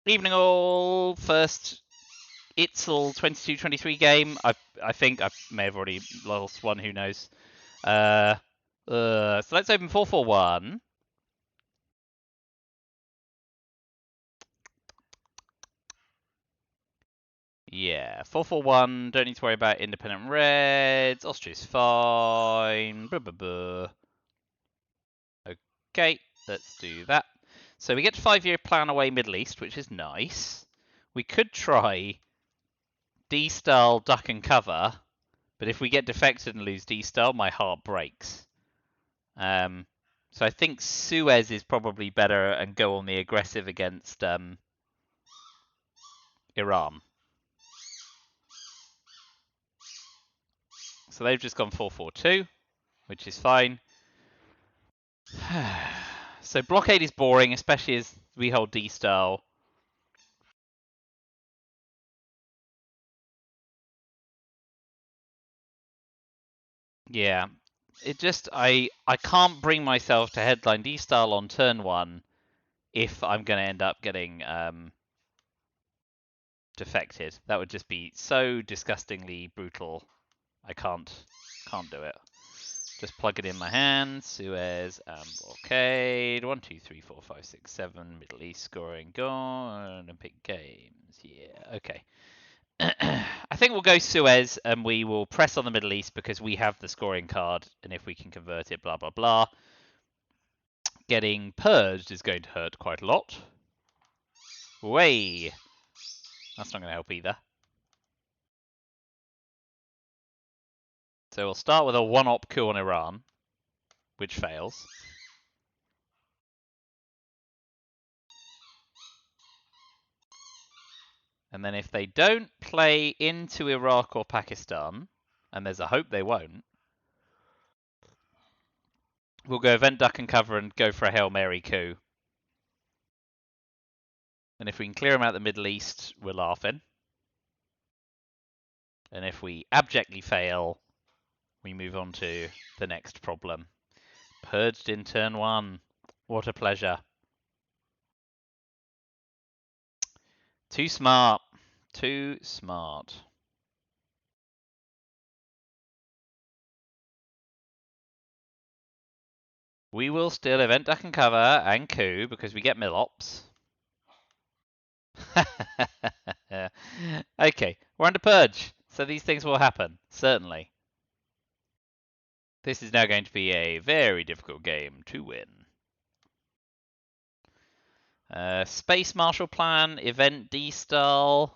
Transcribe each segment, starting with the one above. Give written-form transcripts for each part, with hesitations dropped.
Evening all. First ITSL 22-23 game. I think I may have already lost one. Who knows? So let's open 441. Yeah, 441. Don't need to worry about independent reds. Austria's fine. Blah, blah, blah. Okay, let's do that. So we get 5-year plan away Middle East, which is nice. We could try D-style duck and cover, but if we get defected and lose D-style, my heart breaks. So I think Suez is probably better and go on the aggressive against Iran. So they've just gone 4-4-2, which is fine. So blockade is boring, especially as we hold D-style. Yeah, it just I can't bring myself to headline D-style on turn 1 if I'm going to end up getting defected. That would just be so disgustingly brutal. I can't do it. Just plug it in my hand. Suez and blockade. 1, 2, 3, 4, 5, 6, 7. Middle East scoring gone. Olympic Games. Yeah. Okay. I think we'll go Suez and we will press on the Middle East because we have the scoring card, and if we can convert it, blah blah blah. Getting purged is going to hurt quite a lot. Way. That's not going to help either. So we'll start with a one-op coup on Iran, which fails. And then if they don't play into Iraq or Pakistan, and there's a hope they won't, we'll go event duck and cover and go for a Hail Mary coup. And if we can clear them out of the Middle East, we're laughing. And if we abjectly fail, we move on to the next problem. Purged in turn 1. What a pleasure. Too smart. Too smart. We will still event duck and cover and coup because we get mill-ops. Okay, we're under purge, so these things will happen, certainly. This is now going to be a very difficult game to win. Space Marshal Plan, Event D-Style.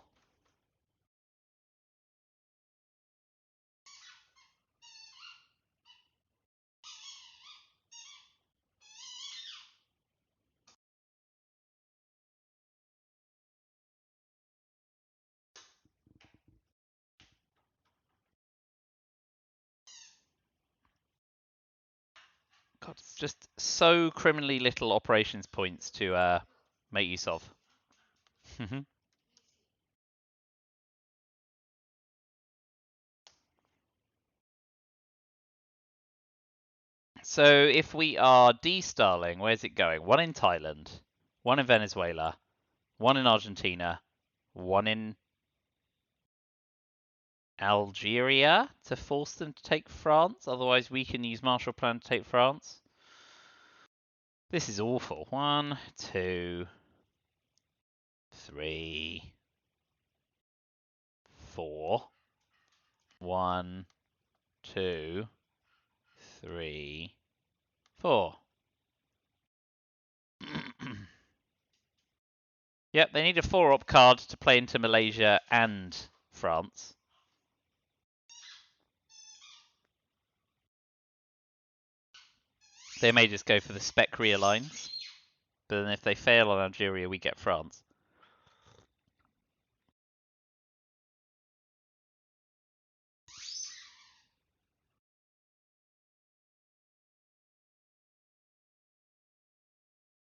God, it's just so criminally little operations points to make use of. So if we are D-Starling, where's it going? 1 in Thailand, 1 in Venezuela, 1 in Argentina, 1 in Algeria to force them to take France. Otherwise, we can use Marshall Plan to take France. This is awful. 1, 2, 3, 4. 1, 2, 3, 4. Yep, they need a 4-op card to play into Malaysia and France. They may just go for the spec realigns, but then if they fail on Algeria, we get France.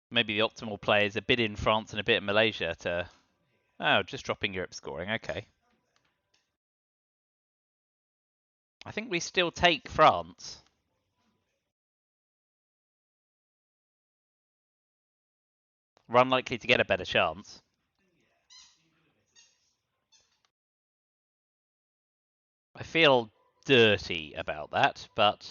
Maybe the optimal play is a bit in France and a bit in Malaysia to... Oh, just dropping Europe scoring, okay. I think we still take France. We're unlikely to get a better chance. I feel dirty about that, but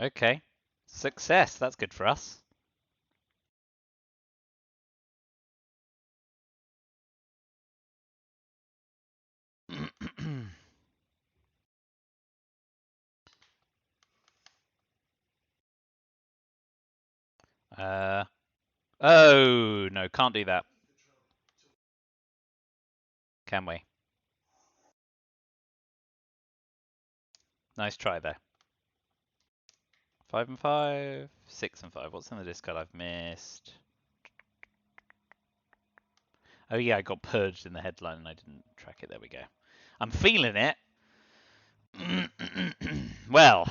okay. Success. That's good for us. Oh no, can't do that. Can we? Nice try there. 5 and 5, 6 and 5. What's in the discard I've missed? Oh yeah, I got purged in the headline and I didn't track it. There we go. I'm feeling it. Well,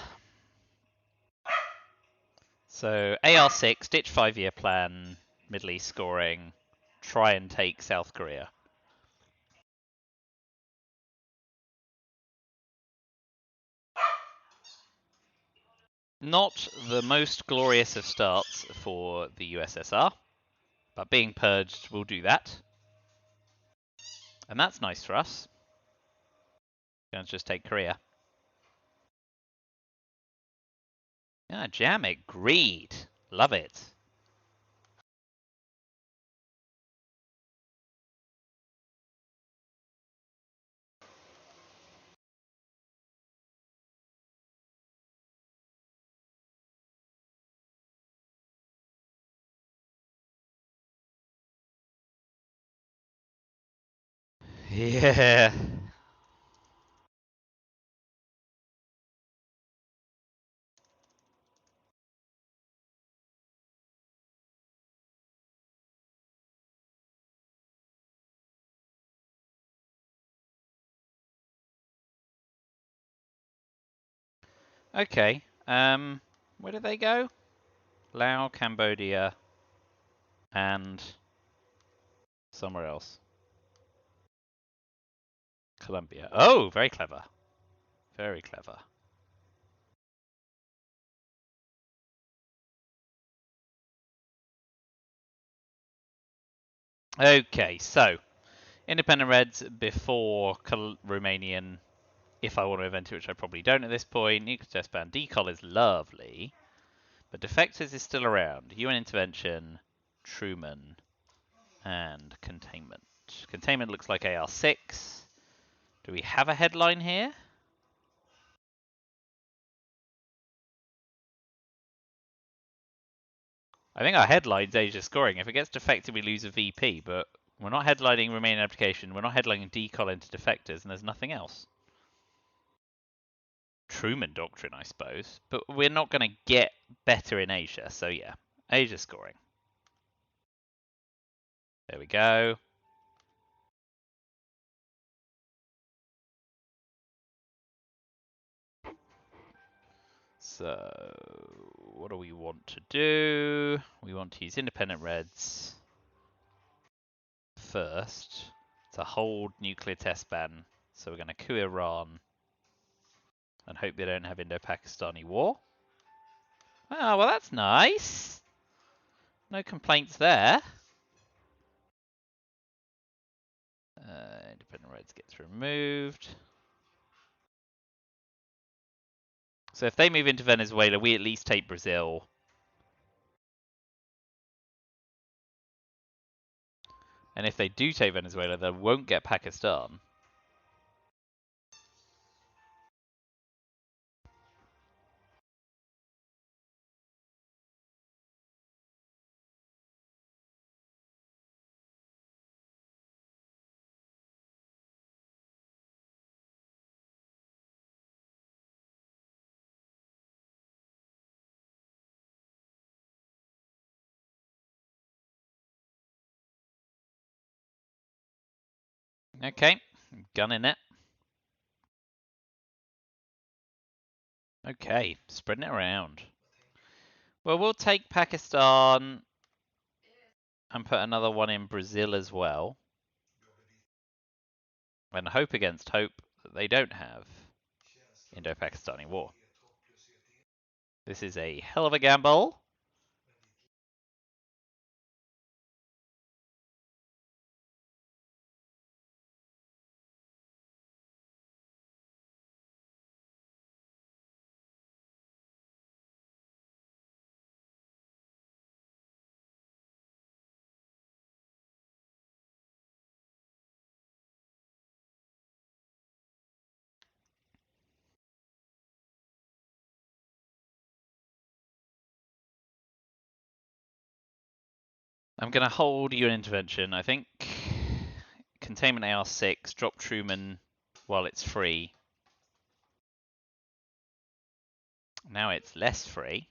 so AR6, ditch 5-year plan, Middle East scoring, try and take South Korea. Not the most glorious of starts for the USSR, but being purged will do that. And that's nice for us. Gonna just take Korea. Yeah, jam it. Greed. Love it. Yeah. Okay. Where do they go? Laos, Cambodia, and somewhere else. Colombia. Oh, very clever. Very clever. Okay, so independent reds before Romanian. If I want to event it, which I probably don't at this point. Nuclear test ban. Decol is lovely. But defectors is still around. UN intervention, Truman, and containment. Containment looks like AR6. Do we have a headline here? I think our headline's Asia scoring. If it gets defected, we lose a VP, but we're not headlining Romanian application. We're not headlining decol into defectors, and there's nothing else. Truman Doctrine, I suppose. But we're not going to get better in Asia, so yeah. Asia scoring. There we go. So, what do we want to do? We want to use independent reds first to hold nuclear test ban. So we're going to coup Iran and hope they don't have Indo-Pakistani war. Oh, well, that's nice. No complaints there. Independent reds gets removed. So if they move into Venezuela, we at least take Brazil. And if they do take Venezuela, they won't get Pakistan. Okay, gun in it. Okay, spreading it around. Well, we'll take Pakistan and put another one in Brazil as well. And hope against hope that they don't have Indo-Pakistani war. This is a hell of a gamble. I'm going to hold your intervention, I think. Containment AR6, drop Truman while it's free. Now it's less free.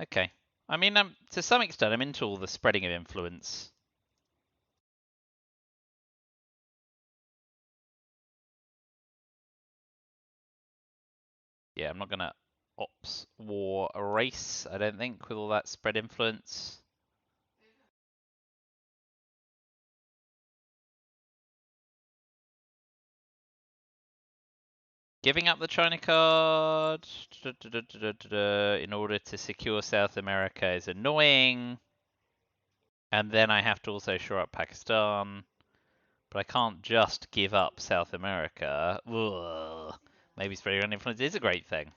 Okay. I mean, to some extent, I'm into all the spreading of influence. Yeah, I'm not going to ops war erase, I don't think, with all that spread influence. Giving up the China card in order to secure South America is annoying. And then I have to also shore up Pakistan. But I can't just give up South America. Ugh. Maybe spreading around influence is a great thing.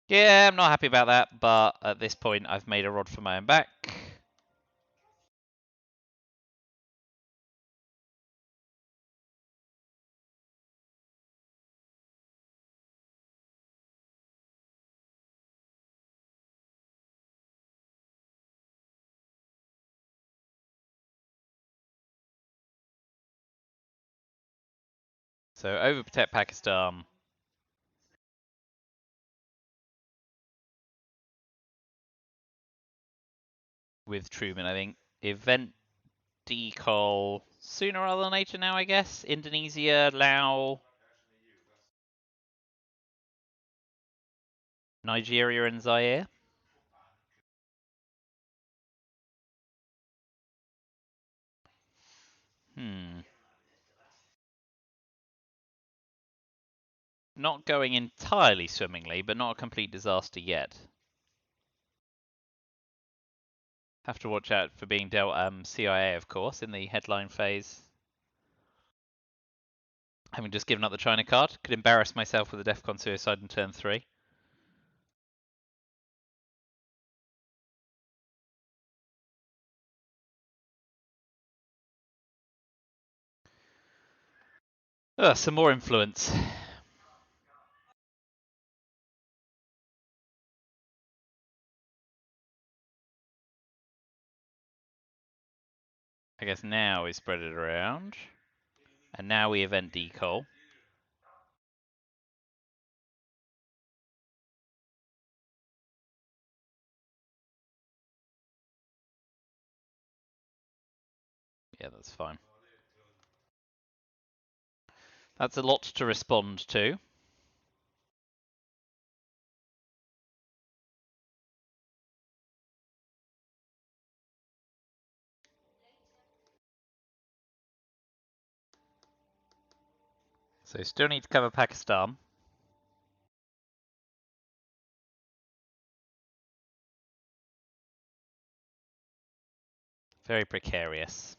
Yeah, I'm not happy about that, but at this point I've made a rod for my own back. So overprotect Pakistan. With Truman, I think. Event decall sooner rather than later now, I guess. Indonesia, Laos, Nigeria, and Zaire. Not going entirely swimmingly, but not a complete disaster yet. Have to watch out for being dealt CIA, of course, in the headline phase. Having just given up the China card, could embarrass myself with a DEFCON suicide in turn 3. Some more influence. I guess now we spread it around. And now we event decall. Yeah, that's fine. That's a lot to respond to. So still need to cover Pakistan. Very precarious.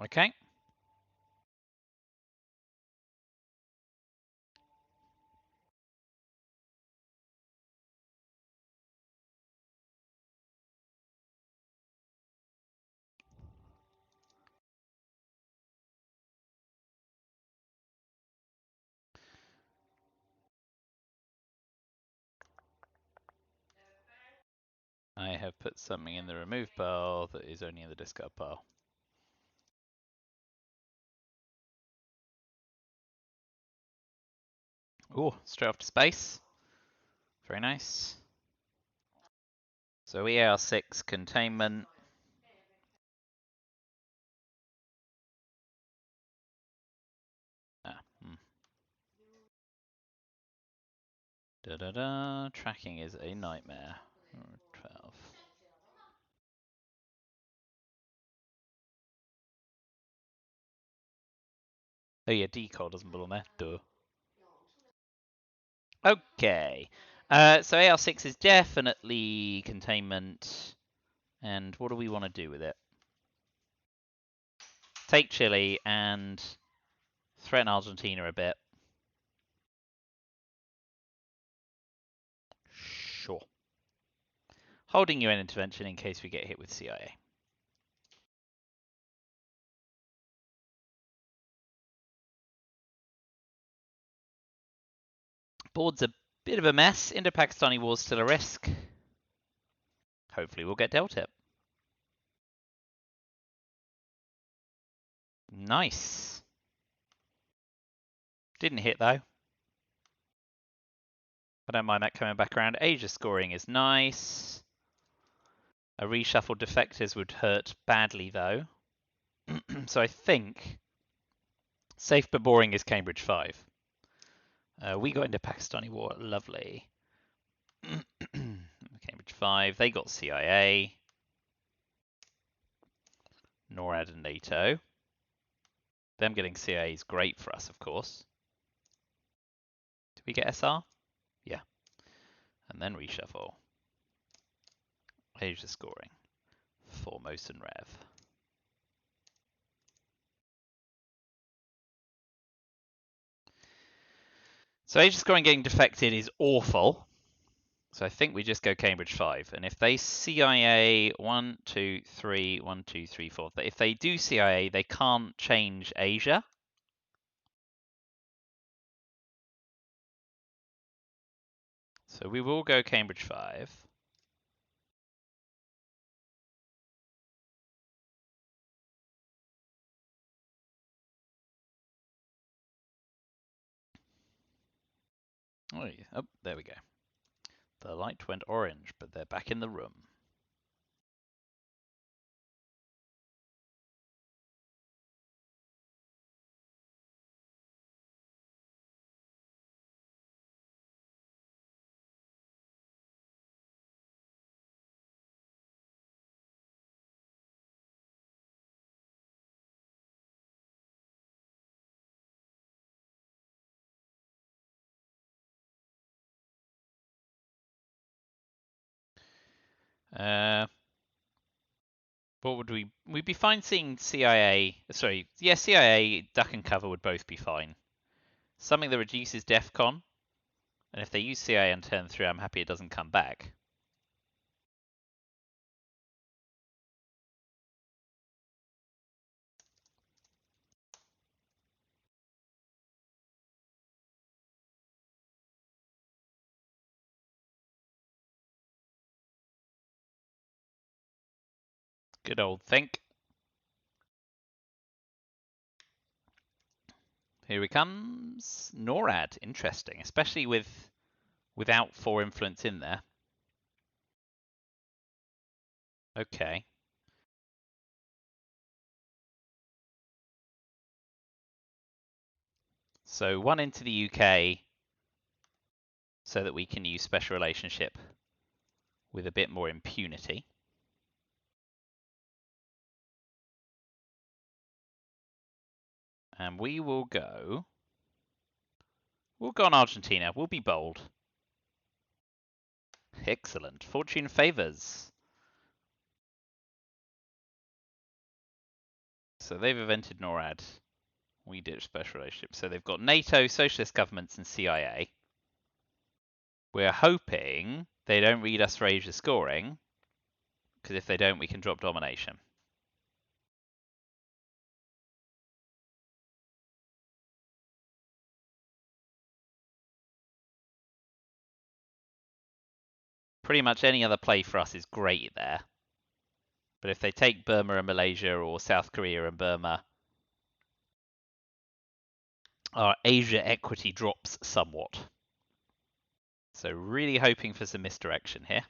Okay. I have put something in the remove pile that is only in the discard pile. Oh, straight off to space. Very nice. So EAR6 containment. Da-da-da. Tracking is a nightmare. 12. Oh yeah, decol doesn't belong there. Duh. Okay. So AR6 is definitely containment. And what do we want to do with it? Take Chile and threaten Argentina a bit. Sure. Holding UN intervention in case we get hit with CIA. Board's a bit of a mess. Indo-Pakistani war's still a risk. Hopefully we'll get dealt it. Nice. Didn't hit though. I don't mind that coming back around. Asia scoring is nice. A reshuffled defectors would hurt badly though. So I think safe but boring is Cambridge 5. We got into Pakistani war. Lovely. Cambridge 5. They got CIA. NORAD and NATO. Them getting CIA is great for us, of course. Did we get SR? Yeah. And then reshuffle. Asia scoring. Foremost and Rev. So Asia scoring getting defected is awful. So I think we just go Cambridge 5. And if they CIA 1, 2, 3, 1, 2, 3, 4. If they do CIA, they can't change Asia. So we will go Cambridge 5. Oh, yeah. Oh, there we go. The light went orange, but they're back in the room. What would we'd be fine seeing CIA, sorry, yeah, CIA, duck and cover would both be fine. Something that reduces DEFCON, and if they use CIA on turn 3, I'm happy it doesn't come back. Good old think. Here he comes. NORAD, interesting, especially without 4 influence in there. Okay. So 1 into the UK so that we can use special relationship with a bit more impunity. And we will go... We'll go on Argentina. We'll be bold. Excellent. Fortune favors. So they've invented NORAD. We did special relationship. So they've got NATO, socialist governments, and CIA. We're hoping they don't read us for Asia scoring, because if they don't, we can drop domination. Pretty much any other play for us is great there. But if they take Burma and Malaysia, or South Korea and Burma, our Asia equity drops somewhat. So really hoping for some misdirection here.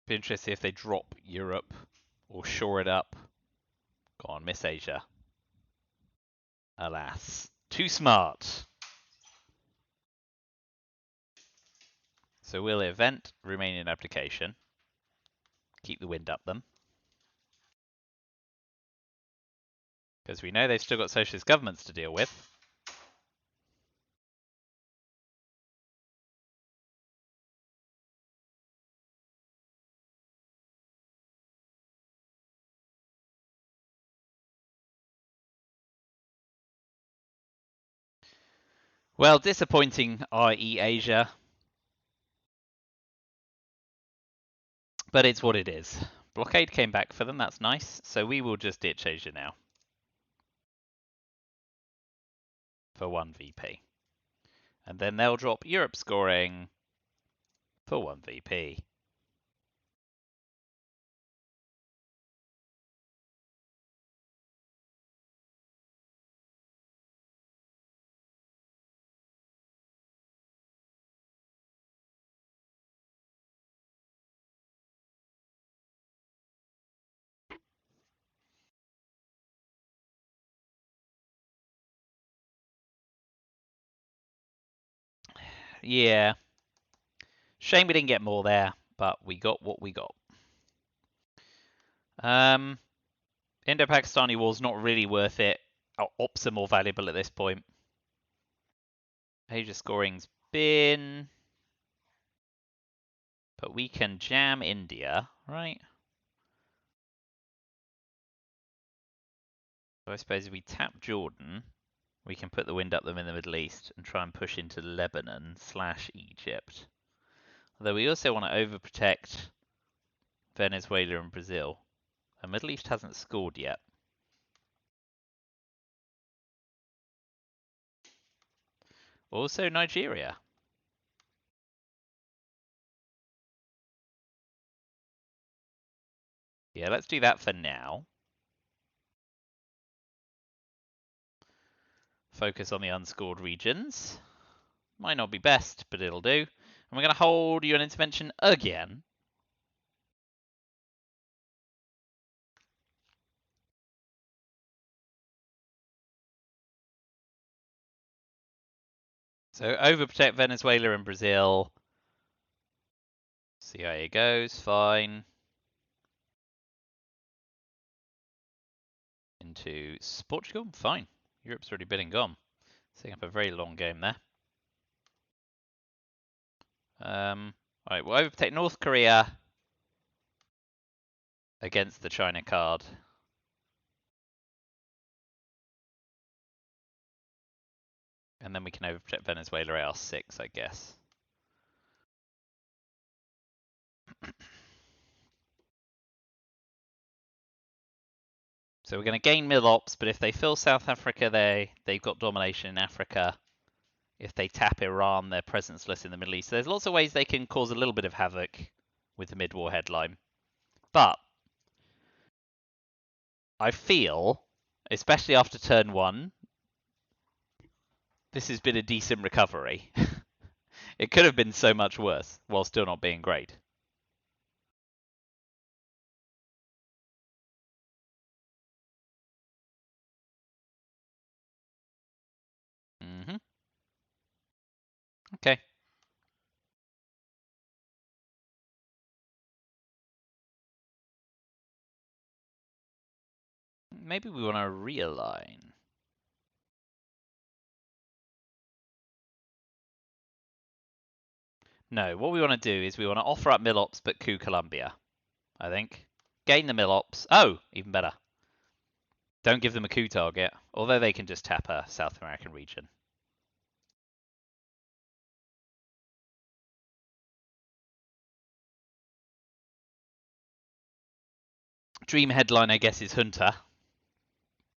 Be interested if they drop Europe or shore it up. Go on, Miss Asia. Alas, too smart. So we'll event Romanian application. Keep the wind up them. Because we know they've still got socialist governments to deal with. Well, disappointing, i.e. Asia. But it's what it is. Blockade came back for them, that's nice. So we will just ditch Asia now. For 1 VP. And then they'll drop Europe scoring for 1 VP. Yeah. Shame we didn't get more there, but we got what we got. Indo-Pakistani war's not really worth it. Our ops are more valuable at this point. Asia scoring's been... But we can jam India, right? So I suppose if we tap Jordan, we can put the wind up them in the Middle East and try and push into Lebanon/Egypt. Although we also want to overprotect Venezuela and Brazil. The Middle East hasn't scored yet. Also Nigeria. Yeah, let's do that for now. Focus on the unscored regions. Might not be best, but it'll do. And we're going to hold UN intervention again. So overprotect Venezuela and Brazil. See how it goes, fine. Into Portugal, fine. Europe's already been and gone. Setting up a very long game there. Alright, we'll overprotect North Korea against the China card. And then we can overprotect Venezuela AR6, I guess. So we're going to gain mill ops, but if they fill South Africa, they've got domination in Africa. If they tap Iran, their presence-less in the Middle East. So there's lots of ways they can cause a little bit of havoc with the mid-war headline. But I feel, especially after turn 1, this has been a decent recovery. It could have been so much worse, while still not being great. Okay. Maybe we want to realign. No, what we want to do is we want to offer up Milops but coup Colombia, I think. Gain the Milops. Oh, even better. Don't give them a coup target, although they can just tap a South American region. Dream headline, I guess, is Hunter,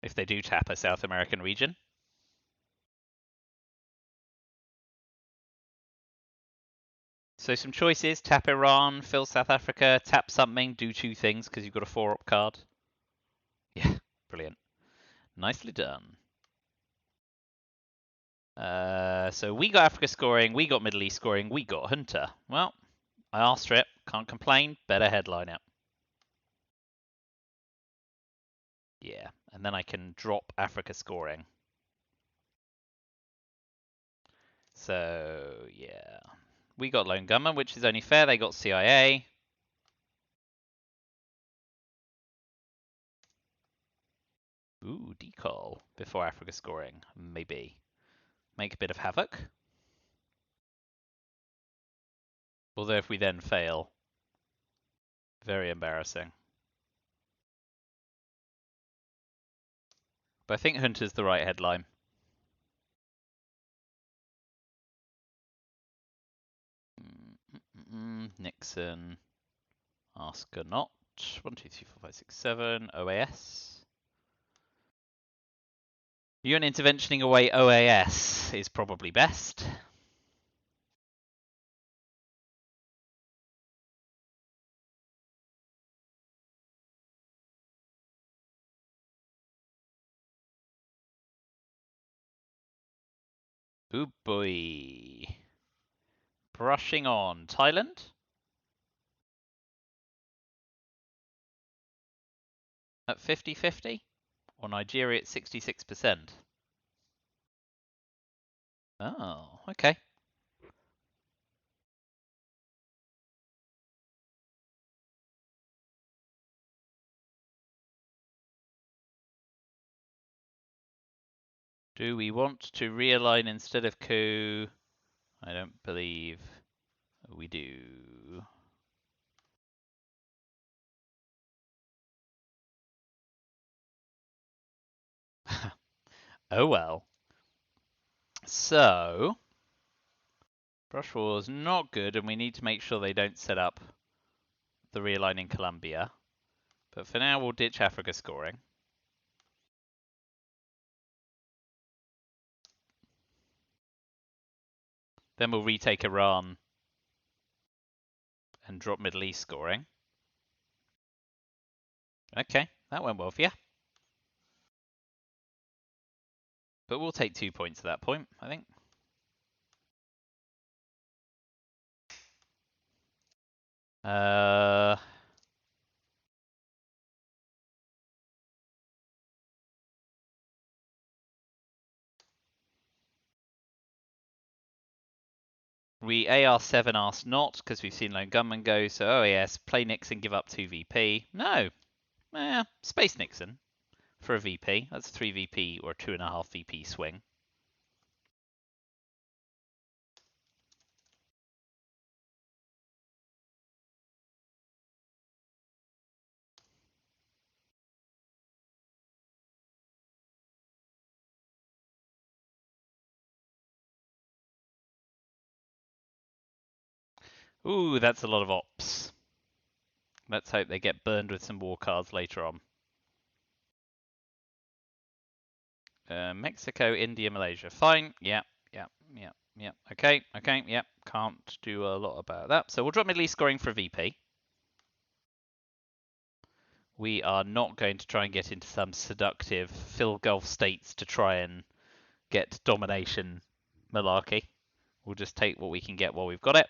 if they do tap a South American region. So some choices: tap Iran, fill South Africa, tap something, do two things because you've got a 4-op card. Yeah, brilliant. Nicely done. So we got Africa scoring, we got Middle East scoring, we got Hunter. Well, I asked for it, can't complain, better headline it. Yeah, and then I can drop Africa scoring. So, yeah. We got Lone Gunman, which is only fair, they got CIA. Ooh, decall before Africa scoring, maybe. Make a bit of havoc. Although if we then fail, very embarrassing. But I think Hunter's the right headline. Nixon, ask or not. 1, 2, 3, 4, 5, 6, 7. OAS. UN interventioning away OAS is probably best. Ooh boy. Brushing on. Thailand? At 50-50? Or Nigeria at 66%? Oh, okay. Do we want to realign instead of coup? I don't believe we do. Oh well. So, Brush War's not good, and we need to make sure they don't set up the realign in Colombia. But for now, we'll ditch Africa scoring. Then we'll retake Iran and drop Middle East scoring. Okay, that went well for you. But we'll take 2 points at that point, I think. We AR7 asked not because we've seen Lone Gunman go, so OAS, play Nixon, give up 2 VP. No, Space Nixon for a VP. That's 3 VP or 2.5 VP swing. Ooh, that's a lot of ops. Let's hope they get burned with some war cards later on. Mexico, India, Malaysia. Fine. Yeah. Okay. Yeah. Can't do a lot about that. So we'll drop Middle East scoring for VP. We are not going to try and get into some seductive Phil Gulf states to try and get domination malarkey. We'll just take what we can get while we've got it.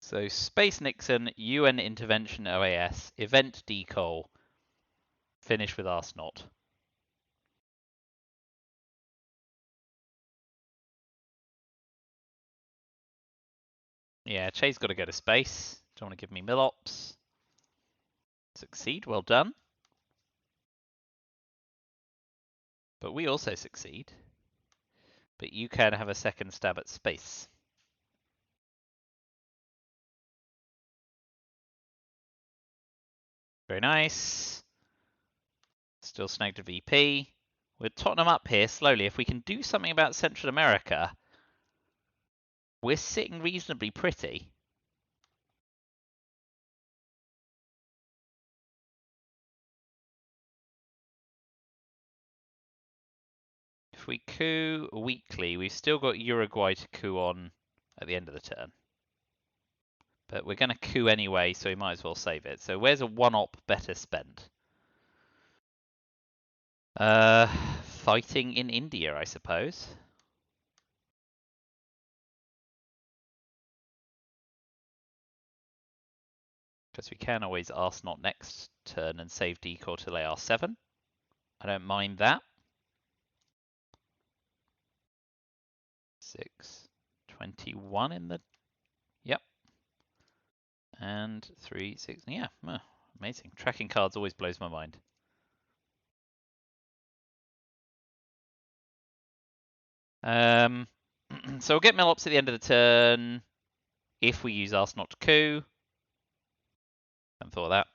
So Space Nixon, UN intervention OAS, event decall, finish with Ask Not. Yeah, Che's got to go to space. Don't want to give me Milops. Succeed, well done. But we also succeed. But you can have a second stab at space. Very nice. Still snagged a VP. We're Tottenham up here slowly. If we can do something about Central America, we're sitting reasonably pretty. If we coup weekly, we've still got Uruguay to coup on at the end of the turn. But we're going to coup anyway, so we might as well save it. So where's a one-op better spent? Fighting in India, I suppose. Because we can always ask not next turn and save decor till AR7. I don't mind that. 621 in the... Yep. And 3, 6... Yeah, amazing. Tracking cards always blows my mind. So we'll get Millops at the end of the turn if we use Ask Not to Coup. Haven't thought of that.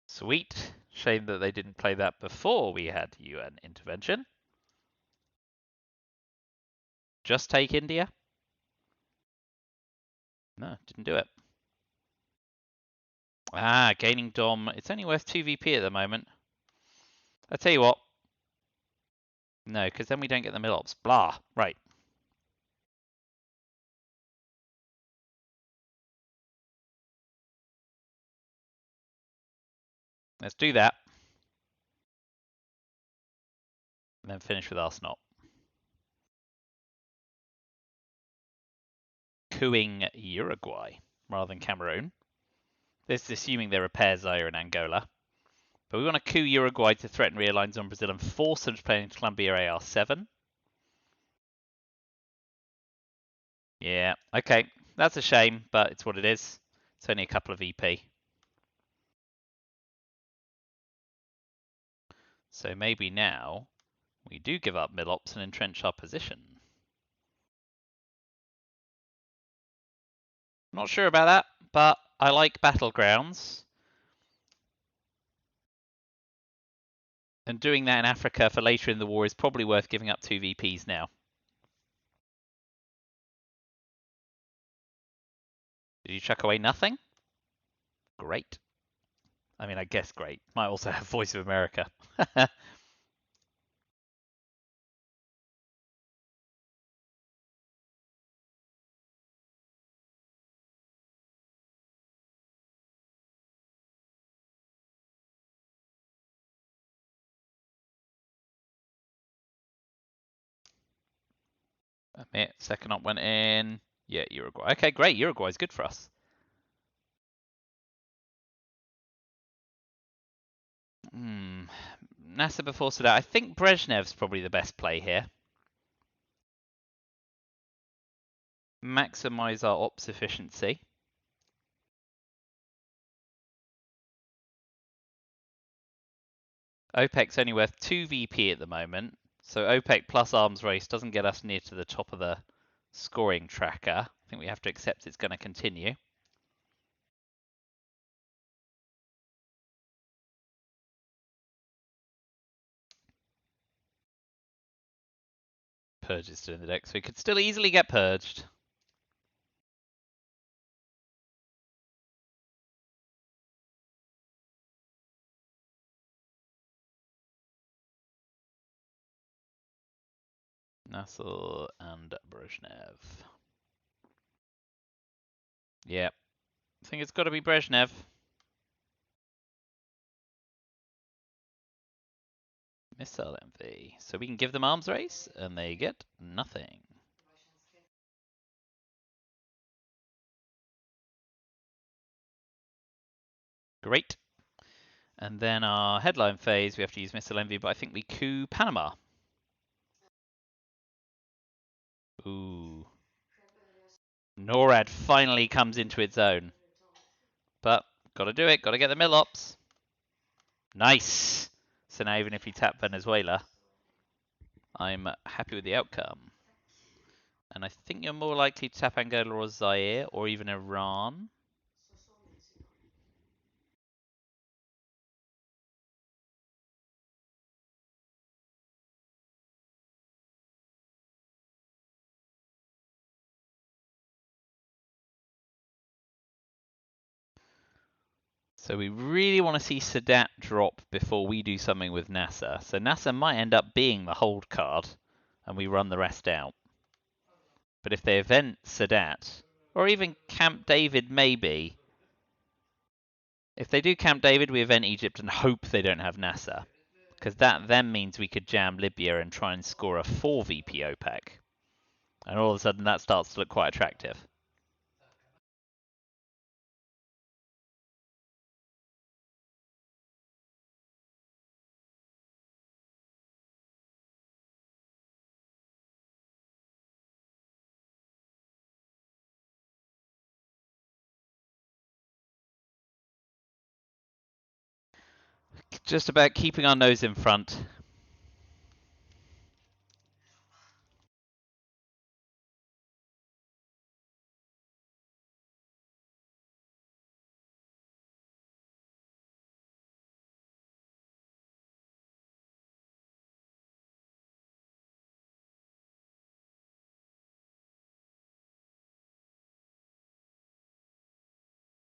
Sweet. Shame that they didn't play that before we had UN intervention. Just take India? No, didn't do it. Ah, gaining Dom. It's only worth 2 VP at the moment. I tell you what. No, because then we don't get the Millops. Blah. Right. Let's do that. And then finish with Arsenal. Cooing Uruguay rather than Cameroon. This is assuming they repair Zaire and Angola. But we want to coup Uruguay to threaten rear lines on Brazil and force them to play into Colombia AR7. Yeah, okay. That's a shame, but it's what it is. It's only a couple of EP. So maybe now we do give up mid-ops and entrench our position. Not sure about that, but I like battlegrounds. And doing that in Africa for later in the war is probably worth giving up 2 VPs now. Did you chuck away nothing? Great. I mean, I guess great. Might also have Voice of America. Second up went in. Yeah, Uruguay. Okay, great. Uruguay's good for us. NASA before Sudan. I think Brezhnev's probably the best play here. Maximize our ops efficiency. OPEC's only worth 2 VP at the moment, so OPEC plus arms race doesn't get us near to the top of the scoring tracker. I think we have to accept it's going to continue. Purge is still in the deck, so we could still easily get purged. Nassau and Brezhnev. Yeah, I think it's got to be Brezhnev. Missile MV. So we can give them arms race, and they get nothing. Great. And then our headline phase, we have to use Missile Envy, but I think we coup Panama. Ooh. NORAD finally comes into its own. But, gotta do it, gotta get the Millops. Nice! So now even if you tap Venezuela, I'm happy with the outcome. And I think you're more likely to tap Angola or Zaire or even Iran. So we really want to see Sadat drop before we do something with Nasser. So Nasser might end up being the hold card, and we run the rest out. But if they event Sadat, or even Camp David maybe, if they do Camp David, we event Egypt and hope they don't have Nasser. Because that then means we could jam Libya and try and score a 4 VP OPEC. And all of a sudden that starts to look quite attractive. Just about keeping our nose in front.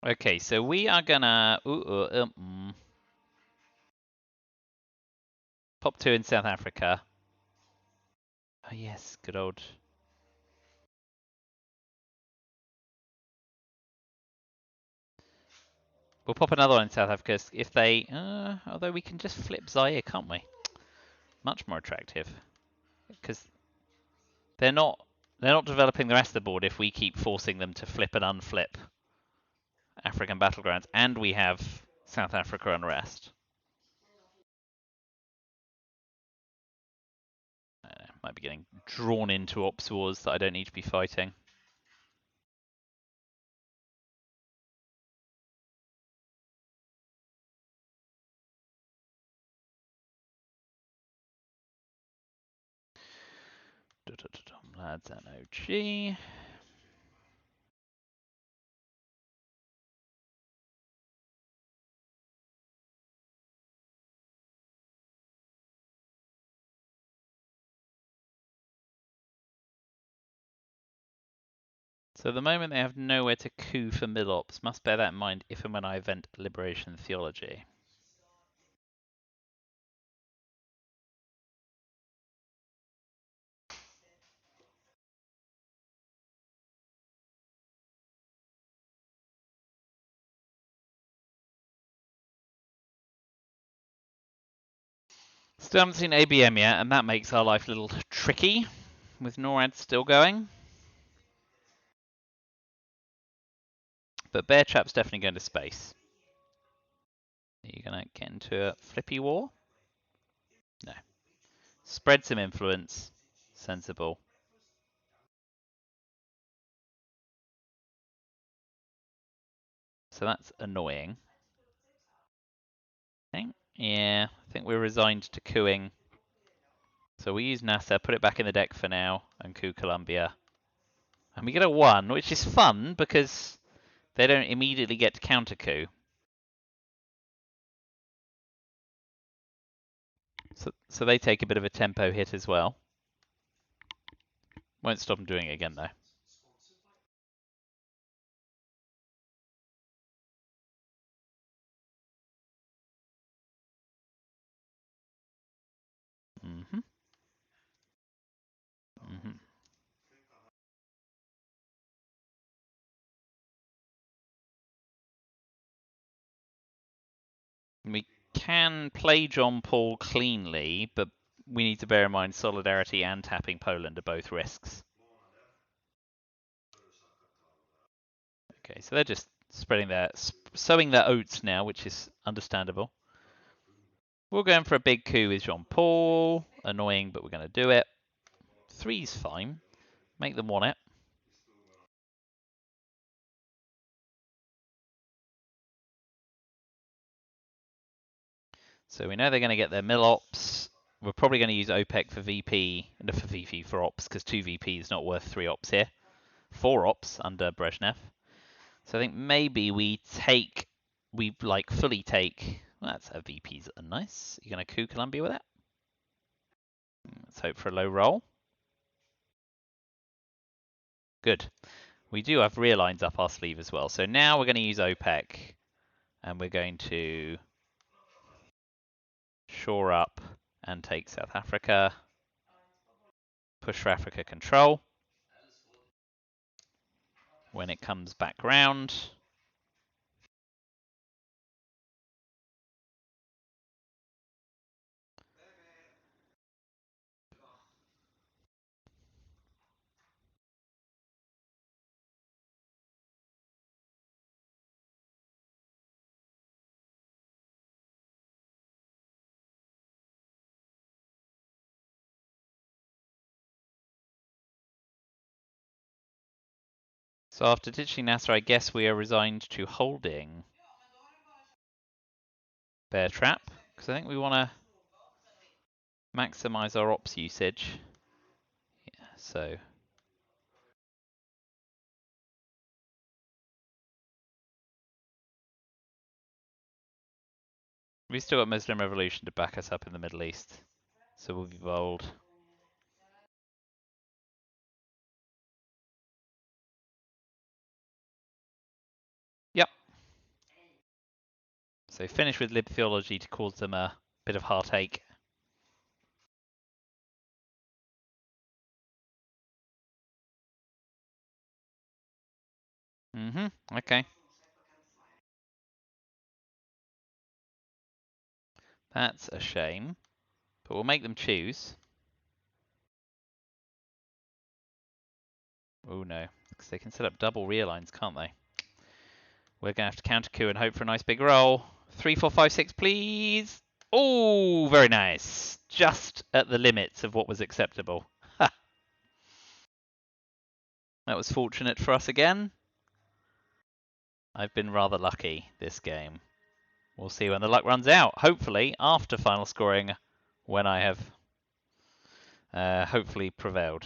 Okay, so we are gonna pop 2 in South Africa. Oh yes, good old. We'll pop another one in South Africa if they. Although we can just flip Zaire, can't we? Much more attractive because they're not developing the rest of the board if we keep forcing them to flip and unflip African battlegrounds, and we have South Africa unrest. Might be getting drawn into ops wars that I don't need to be fighting. Lads and OG. So at the moment they have nowhere to coup for mid-ops. Must bear that in mind if and when I event Liberation Theology. Still haven't seen ABM yet, and that makes our life a little tricky, with NORAD still going. But Bear Trap's definitely going to space. Are you going to get into a flippy war? No. Spread some influence. Sensible. So that's annoying. Yeah, I think we're resigned to cooing. So we use NASA, put it back in the deck for now, and coup Columbia. And we get a 1, which is fun because they don't immediately get to counter coup. So they take a bit of a tempo hit as well. Won't stop them doing it again though. Mm-hmm. Mm-hmm. We can play John Paul cleanly, but we need to bear in mind solidarity and tapping Poland are both risks. Okay, so they're just sowing their oats now, which is understandable. We're going for a big coup with Jean Paul. Annoying, but we're going to do it. 3's fine. Make them want it. So we know they're going to get their mill ops. We're probably going to use OPEC for VP, and for VP for ops, because 2 VP is not worth 3 ops here. 4 ops under Brezhnev. So I think maybe we like fully take. Well, that's a VP's nice. You're going to coup Colombia with that? Let's hope for a low roll. Good. We do have rear lines up our sleeve as well. So now we're going to use OPEC, and we're going to shore up and take South Africa. Push for Africa control. When it comes back round, so after ditching Nasser, I guess we are resigned to holding Bear Trap, because I think we want to maximize our ops usage. Yeah, so we've still got Muslim Revolution to back us up in the Middle East, so we'll be bold. Yep. So finish with lib theology to cause them a bit of heartache. Okay. That's a shame, but we'll make them choose. Oh no, because they can set up double rear lines, can't they? We're going to have to counter coup and hope for a nice big roll. 3, 4, 5, 6, please. Oh, very nice. Just at the limits of what was acceptable. Ha. That was fortunate for us again. I've been rather lucky this game. We'll see when the luck runs out. Hopefully, after final scoring, when I have hopefully prevailed.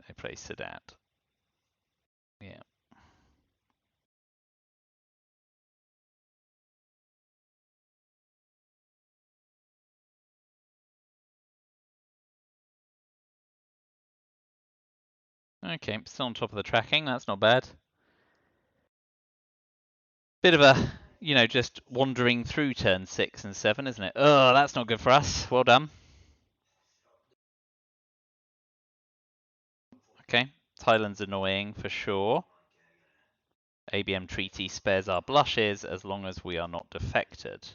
They play Sadat. Yeah. Okay, still on top of the tracking. That's not bad. Bit of a, just wandering through turn 6 and 7, isn't it? Oh, that's not good for us. Well done. Okay, Thailand's annoying for sure. ABM treaty spares our blushes as long as we are not defected.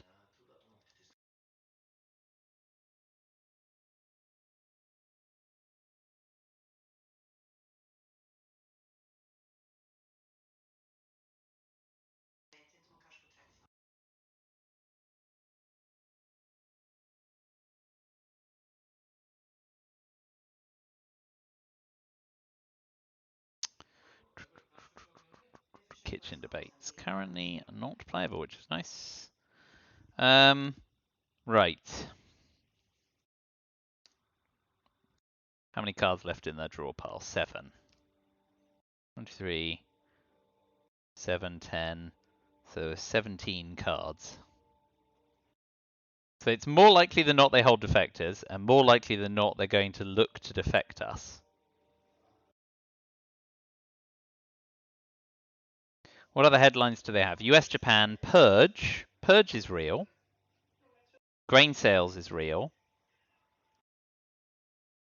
Kitchen debates currently not playable, which is nice. Right. How many cards left in their draw pile? 7. 1, 2, 3, 7, 10. So 17 cards. So it's more likely than not they hold defectors, and more likely than not they're going to look to defect us. What other headlines do they have? US Japan, Purge. Purge is real. Grain sales is real.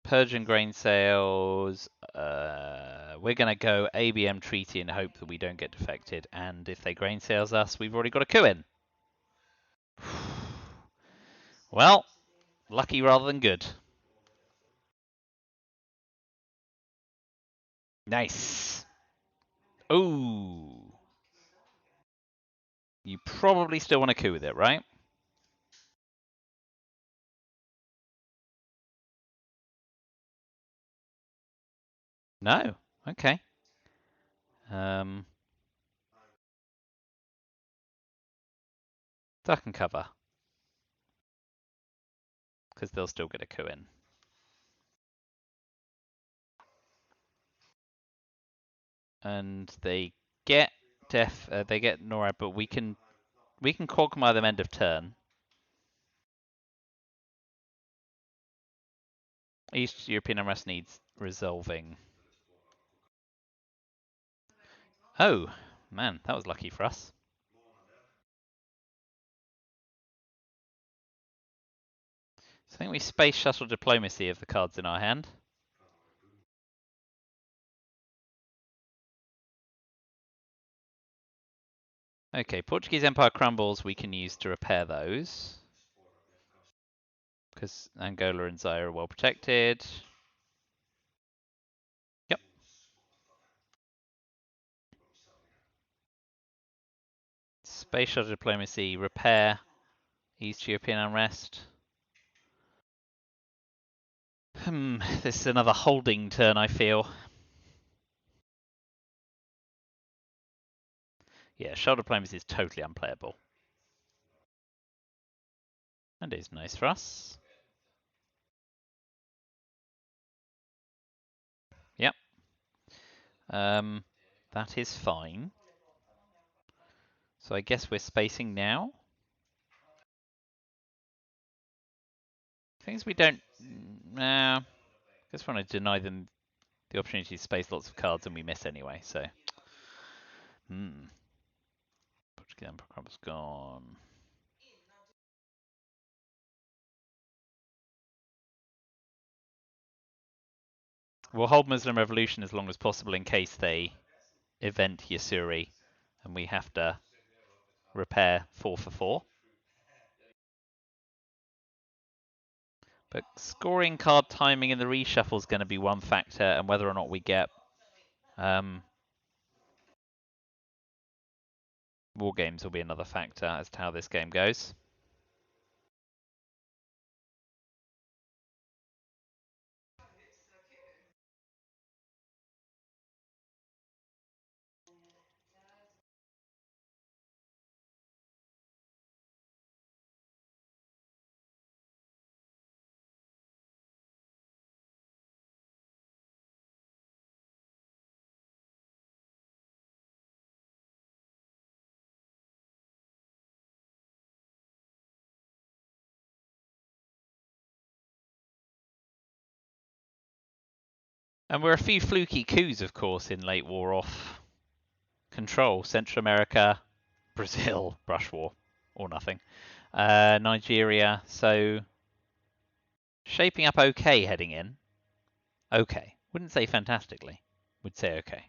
Purge and grain sales. We're going to go ABM treaty and hope that we don't get defected. And if they grain sales us, we've already got a coup in. Well, lucky rather than good. Nice. Ooh. You probably still want to coup with it, right? No. Okay. Duck and cover. Because they'll still get a coup in. And they get they get NORAD, but we can Quagmire them end of turn. East European unrest needs resolving. Oh, man, that was lucky for us. So I think we space shuttle diplomacy of the cards in our hand. Okay, Portuguese Empire crumbles, we can use to repair those. Because Angola and Zaire are well protected. Yep. Space shuttle diplomacy, repair East European unrest. This is another holding turn, I feel. Yeah, shuttle diplomacy is totally unplayable. And it's nice for us. Yep. That is fine. So I guess we're spacing now. Things we don't. I just want to deny them the opportunity to space lots of cards, and we miss anyway. So. Portuguese Empire Crumble's gone. We'll hold Muslim Revolution as long as possible in case they event Yasuri, and we have to repair 4 for 4. But scoring card timing in the reshuffle is going to be one factor, and whether or not we get war games will be another factor as to how this game goes. And we're a few fluky coups, of course, in late war off control. Central America, Brazil, brush war, or nothing. Nigeria, so shaping up okay heading in. Okay. Wouldn't say fantastically. Would say okay.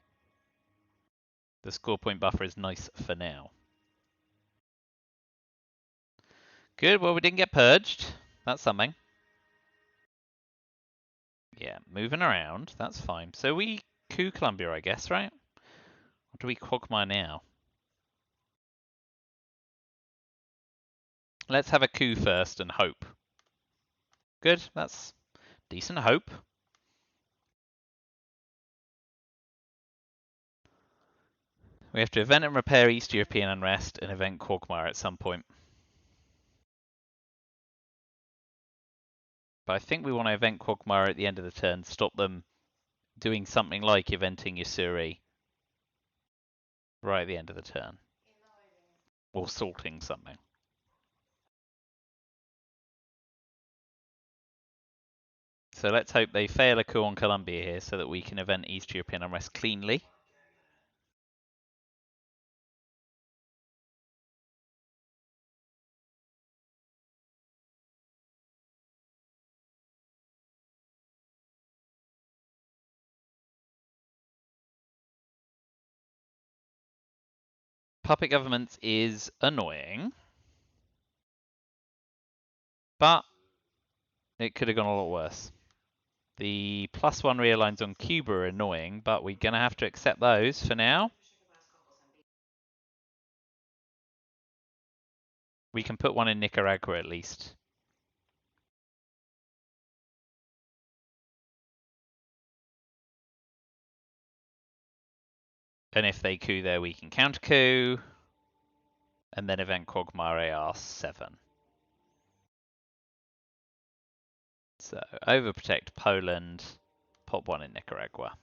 The score point buffer is nice for now. Good, well we didn't get purged. That's something. Yeah, moving around, that's fine. So we coup Columbia, I guess, right? Or do we Quagmire now? Let's have a coup first and hope. Good, that's decent hope. We have to event and repair East European unrest and event Quagmire at some point. But I think we want to event Quagmire at the end of the turn, stop them doing something like eventing Yasuri right at the end of the turn. Or salting something. So let's hope they fail a coup on Colombia here so that we can event East European unrest cleanly. Puppet government is annoying, but it could have gone a lot worse. The +1 realigns on Cuba are annoying, but we're going to have to accept those for now. We can put one in Nicaragua at least. And if they coup there, we can counter coup. And then event Quagmire AR7. So overprotect Poland, pop one in Nicaragua.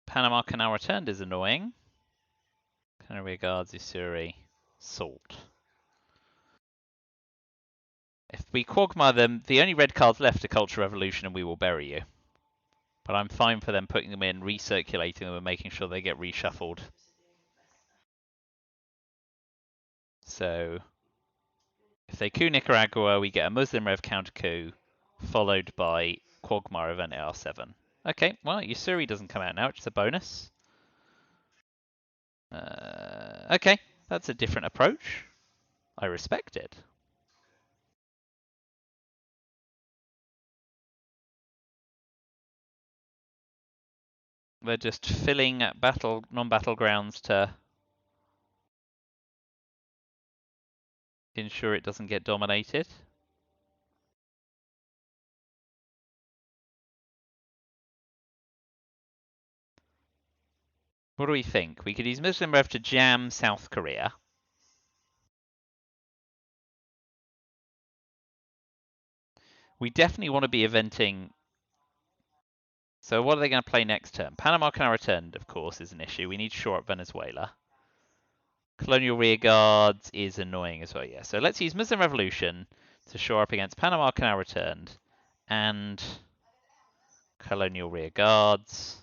Panama Canal returned is annoying. Canary Guards, Usuri, Salt. If we Quagmire them, the only red cards left are Culture Revolution and We Will Bury You. But I'm fine for them putting them in, recirculating them, and making sure they get reshuffled. So if they coup Nicaragua, we get a Muslim Rev counter coup, followed by Quagmire event AR7. Okay, well, Usuri doesn't come out now, which is a bonus. Okay, that's a different approach. I respect it. We're just filling non-battlegrounds to ensure it doesn't get dominated. What do we think? We could use Muslim Rev to jam South Korea. We definitely want to be eventing. So what are they going to play next turn? Panama Canal returned, of course, is an issue. We need to shore up Venezuela. Colonial Rearguards is annoying as well, yeah. So let's use Muslim Revolution to shore up against Panama Canal returned and Colonial Rearguards,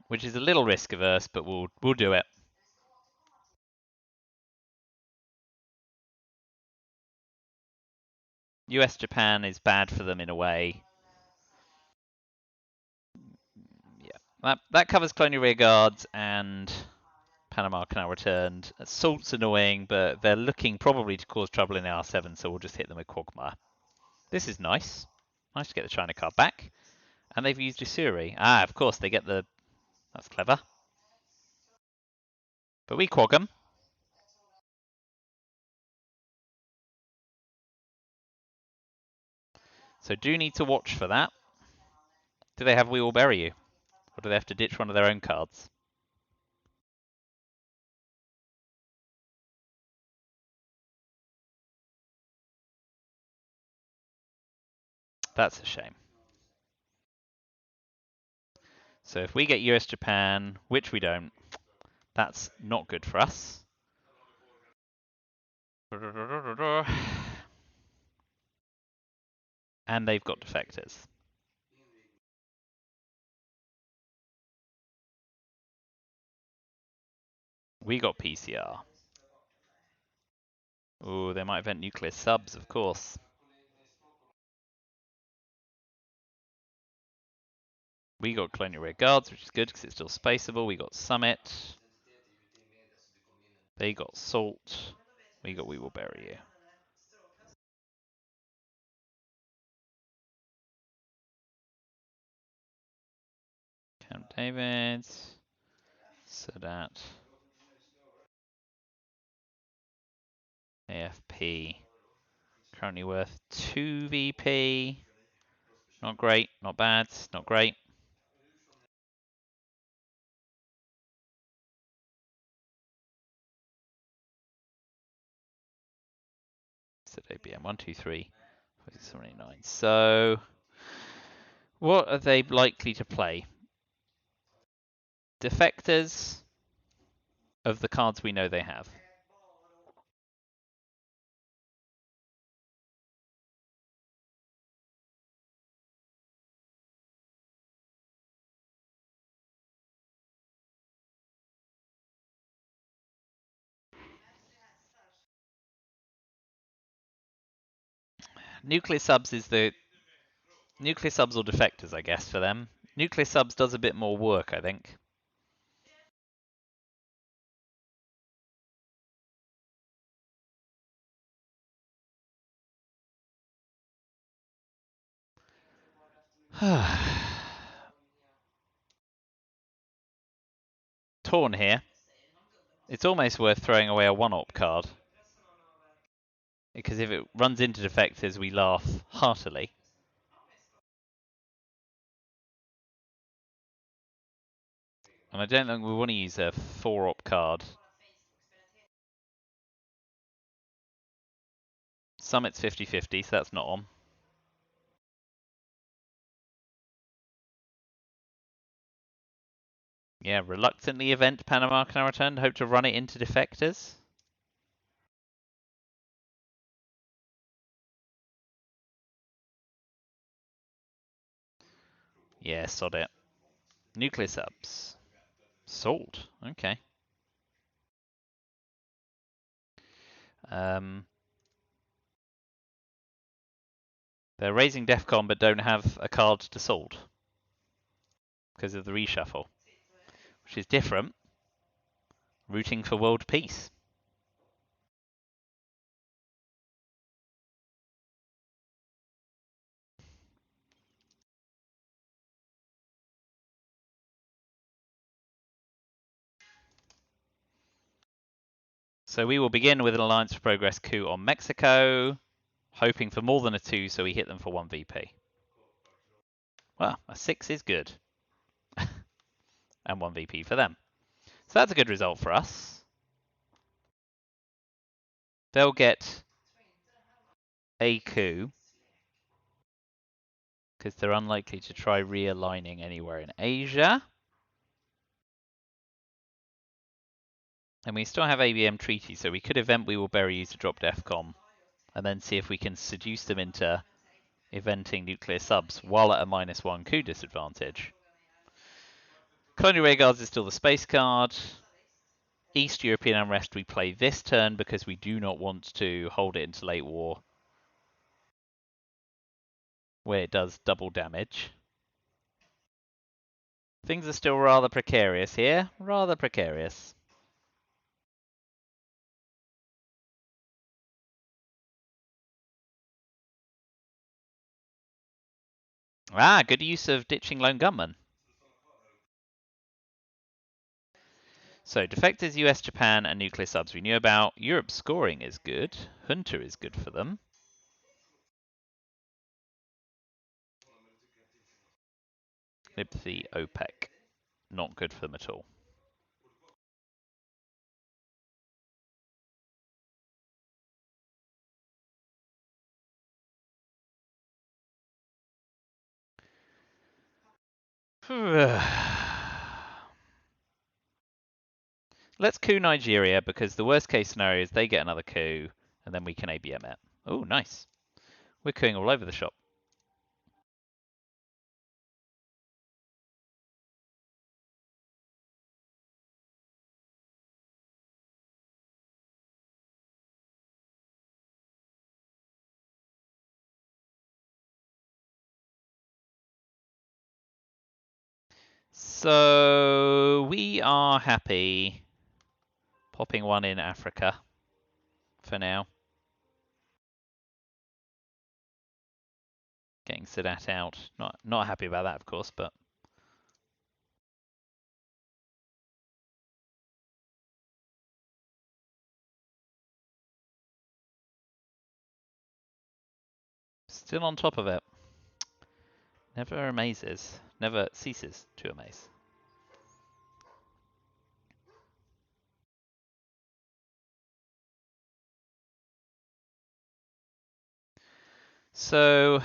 which is a little risk averse, but we'll do it. US Japan is bad for them in a way. Yeah, that covers Colonial Rearguards and Panama Canal returned. Salt's annoying, but they're looking probably to cause trouble in R7, so we'll just hit them with Quagmire. This is nice. Nice to get the China card back. And they've used Usuri. Ah, of course, they get the... That's clever. But we quag them. So do need to watch for that. Do they have We Will Bury You? Or do they have to ditch one of their own cards? That's a shame. So if we get US Japan, which we don't, that's not good for us. And they've got defectors. We got PCR. Oh, they might event nuclear subs, of course. We got Colonial Rear Guards, which is good because it's still spaceable. We got Summit. They got Salt. We got We Will Bury You. Camp David. Sadat. AFP. Currently worth 2 VP. Not great, not bad, not great. So ABM 1, 2, 3, 79. So what are they likely to play? Defectors of the cards we know they have. Nuclear subs is the nuclear subs or defectors, I guess, for them. Nuclear subs does a bit more work, I think. Torn here. It's almost worth throwing away a 1-op card. Because if it runs into defectors, we laugh heartily. And I don't think we want to use a 4-op card. Summit's 50-50, so that's not on. Yeah, reluctantly event Panama Canal return. Hope to run it into defectors. Yeah, sod it. Nuclear subs. Salt. Okay. They're raising DEFCON but don't have a card to salt because of the reshuffle, which is different. Rooting for world peace. So we will begin with an Alliance for Progress coup on Mexico, hoping for more than a 2 so we hit them for 1 VP. Well, a 6 is good. And 1 VP for them. So that's a good result for us. They'll get a coup because they're unlikely to try realigning anywhere in Asia. And we still have ABM treaty, so we could event we will bury you to drop DEFCON and then see if we can seduce them into eventing nuclear subs while at a -1 coup disadvantage. Colonial Rearguards is still the space card. East European Unrest we play this turn because we do not want to hold it into late war where it does double damage. Things are still rather precarious here. Rather precarious. Ah, good use of ditching lone gunman. So, defectors, US, Japan, and nuclear subs we knew about. Europe scoring is good. Hunter is good for them. Libthi, OPEC. Not good for them at all. Let's coup Nigeria because the worst case scenario is they get another coup and then we can ABM it. Oh, nice. We're cooing all over the shop. So we are happy popping one in Africa for now. Getting Sadat out. Not happy about that, of course, but still on top of it. Never amazes. Never ceases to amaze. So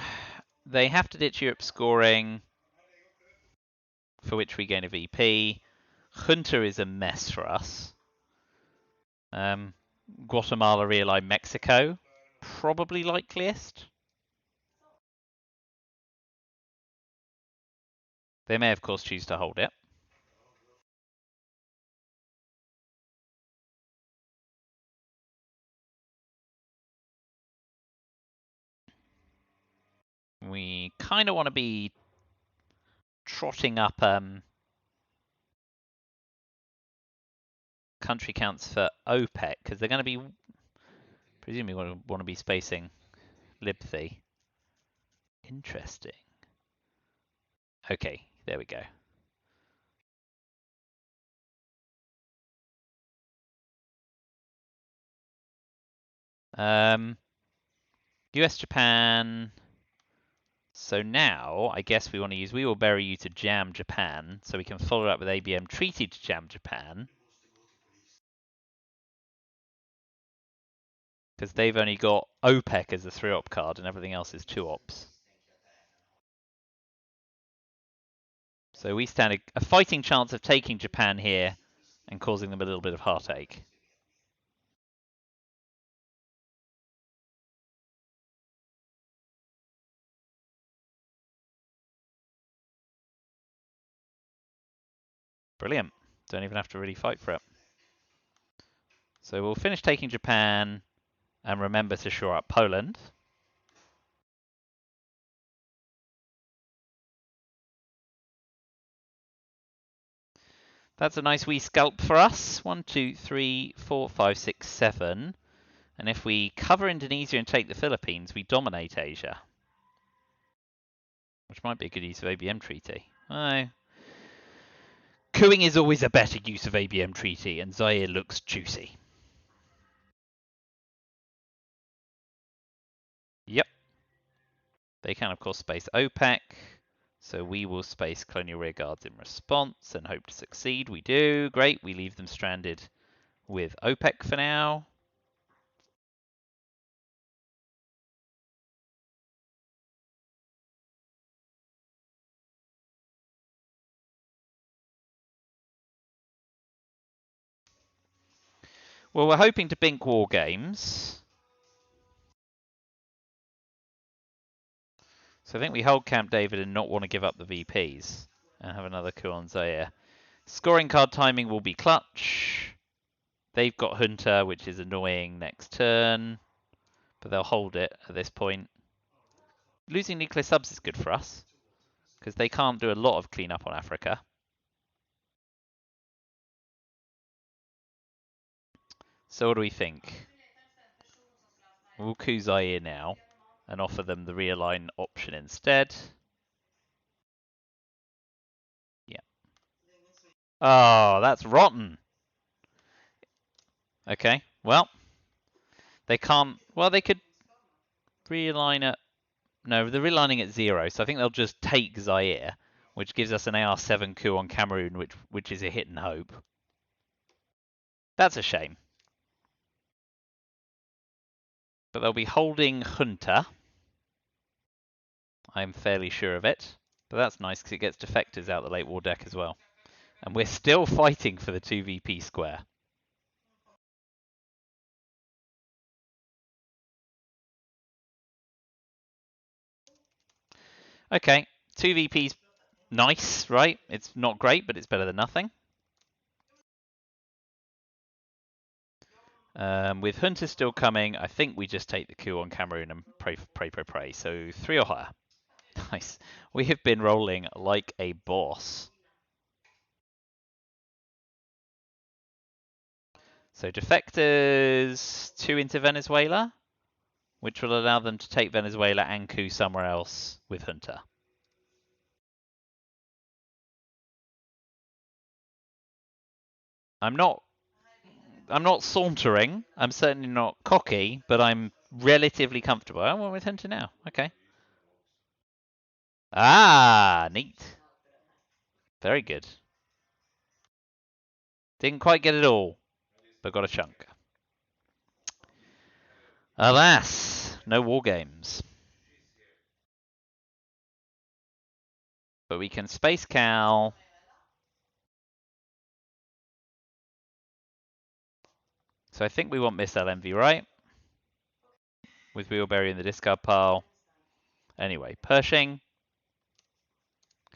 they have to ditch Europe scoring, for which we gain a VP. Junta is a mess for us. Guatemala realign Mexico, probably likeliest. They may, of course, choose to hold it. We kind of want to be trotting up country counts for OPEC because they're going to be, presumably, want to be spacing Libthi. Interesting. Okay, there we go. US, Japan. So now, I guess we want to use We Will Bury You to jam Japan, so we can follow it up with ABM Treaty to jam Japan. Because they've only got OPEC as a 3-op card, and everything else is 2-ops. So we stand a fighting chance of taking Japan here and causing them a little bit of heartache. Brilliant. Don't even have to really fight for it. So we'll finish taking Japan and remember to shore up Poland. That's a nice wee scalp for us. 1, 2, 3, 4, 5, 6, 7. And if we cover Indonesia and take the Philippines, we dominate Asia. Which might be a good use of ABM treaty. Oh. Cooing is always a better use of ABM treaty, and Zaire looks juicy. Yep. They can, of course, space OPEC. So we will space colonial rearguards in response and hope to succeed. We do. Great. We leave them stranded with OPEC for now. Well, we're hoping to bink war games. So I think we hold Camp David and not want to give up the VPs and have another coup on Zaire. Scoring card timing will be clutch. They've got Hunter, which is annoying next turn, but they'll hold it at this point. Losing nuclear subs is good for us because they can't do a lot of cleanup on Africa. So what do we think? We'll coup Zaire now and offer them the realign option instead. Yeah. Oh, that's rotten. Okay, well, they can't. Well, they could realign at. No, they're realigning at 0, so I think they'll just take Zaire, which gives us an AR7 coup on Cameroon, which is a hit and hope. That's a shame. But they'll be holding Hunter. I'm fairly sure of it. But that's nice because it gets defectors out the late war deck as well. And we're still fighting for the 2VP square. Okay, 2VP's nice, right? It's not great, but it's better than nothing. With Hunter still coming, I think we just take the coup on Cameroon and pray. So 3 or higher. Nice. We have been rolling like a boss. So defectors 2 into Venezuela, which will allow them to take Venezuela and coup somewhere else with Hunter. I'm not sauntering. I'm certainly not cocky, but I'm relatively comfortable. I went with Hunter now. Okay. Ah, neat. Very good. Didn't quite get it all, but got a chunk. Alas, no war games. But we can space Cal. So I think we want Missile Envy, right? With Wheelberry in the discard pile. Anyway, Pershing.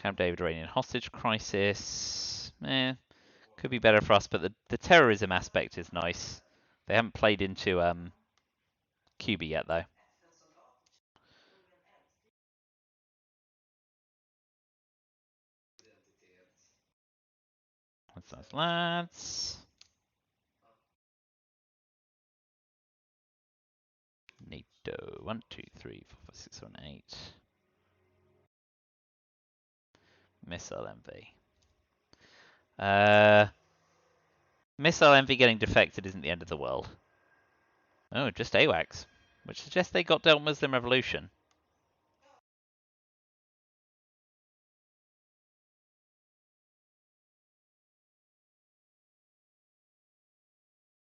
Camp David Iranian hostage crisis. Could be better for us, but the terrorism aspect is nice. They haven't played into QB yet, though. That's nice, lads. Neato. 1, 2, 3, 4, 5, 6, 7, 8. Missile Envy. Missile Envy getting defected isn't the end of the world. Oh, just AWACS. which suggests they got dealt Muslim Revolution.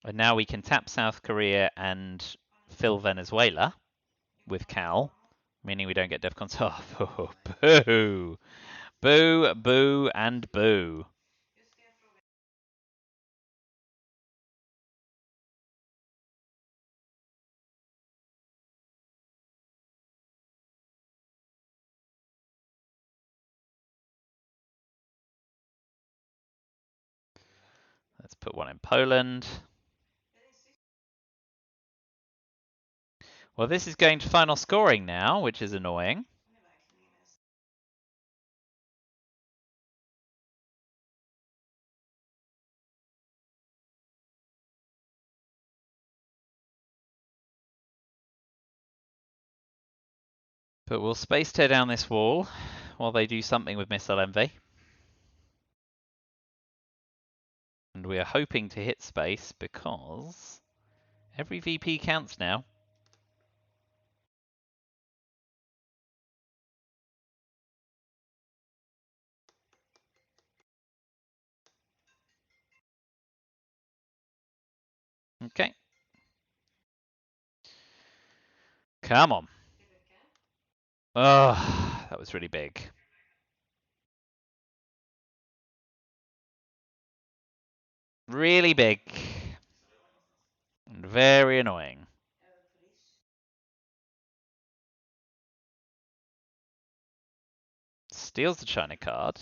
And now we can tap South Korea and fill Venezuela with Cal, meaning we don't get DEFCON. Oh, boo! Boo, boo, and boo. Let's put one in Poland. Well, this is going to final scoring now, which is annoying. But we'll space tear down this wall while they do something with missile envy. And we are hoping to hit space because every VP counts now. Okay. Come on. Oh, that was really big. Really big. And very annoying. Steals the China card.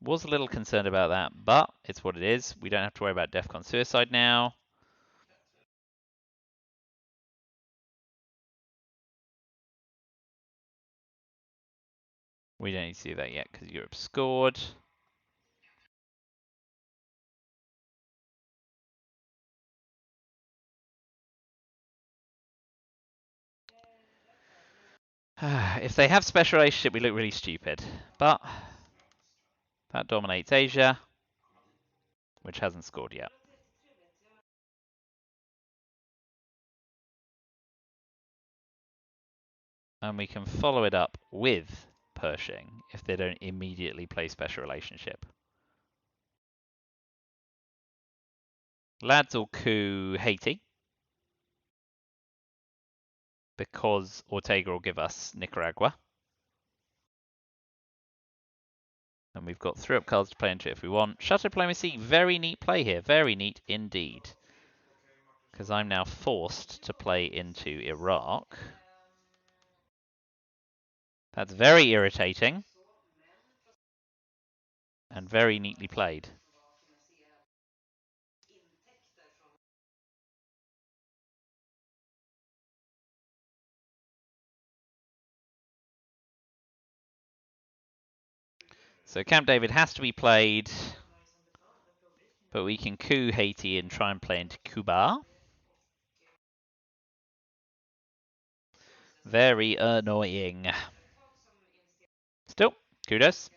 Was a little concerned about that, but it's what it is. We don't have to worry about DEFCON suicide now. We don't need to do that yet because Europe scored. If they have special relationship, we look really stupid. But that dominates Asia, which hasn't scored yet. And we can follow it up with Pershing if they don't immediately play special relationship. Lads will coup Haiti because Ortega will give us Nicaragua. And we've got 3 up cards to play into it if we want. Shutter Diplomacy, very neat play here. Very neat indeed. Because I'm now forced to play into Iraq. That's very irritating. And very neatly played. So Camp David has to be played. But we can coup Haiti and try and play into Cuba. Very annoying. Still, kudos.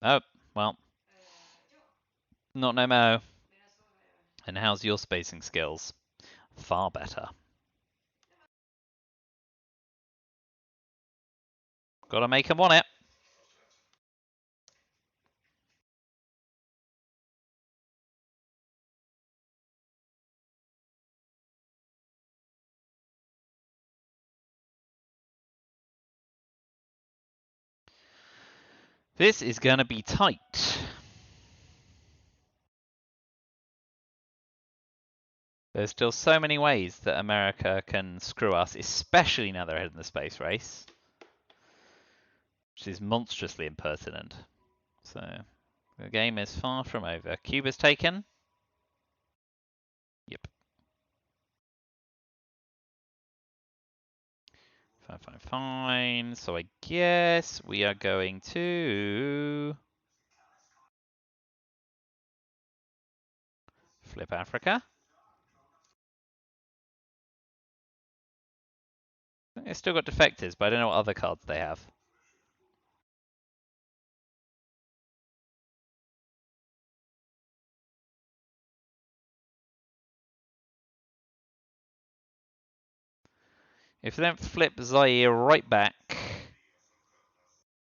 Oh, well. Not no mo. And how's your spacing skills? Far better. Gotta make him want it. This is gonna be tight. There's still so many ways that America can screw us, especially now they're ahead in the space race. Which is monstrously impertinent. So, the game is far from over. Cuba's taken. Yep. Fine, fine, fine. So I guess we are going to flip Africa. They've still got defectors, but I don't know what other cards they have. If they don't flip Zaire right back,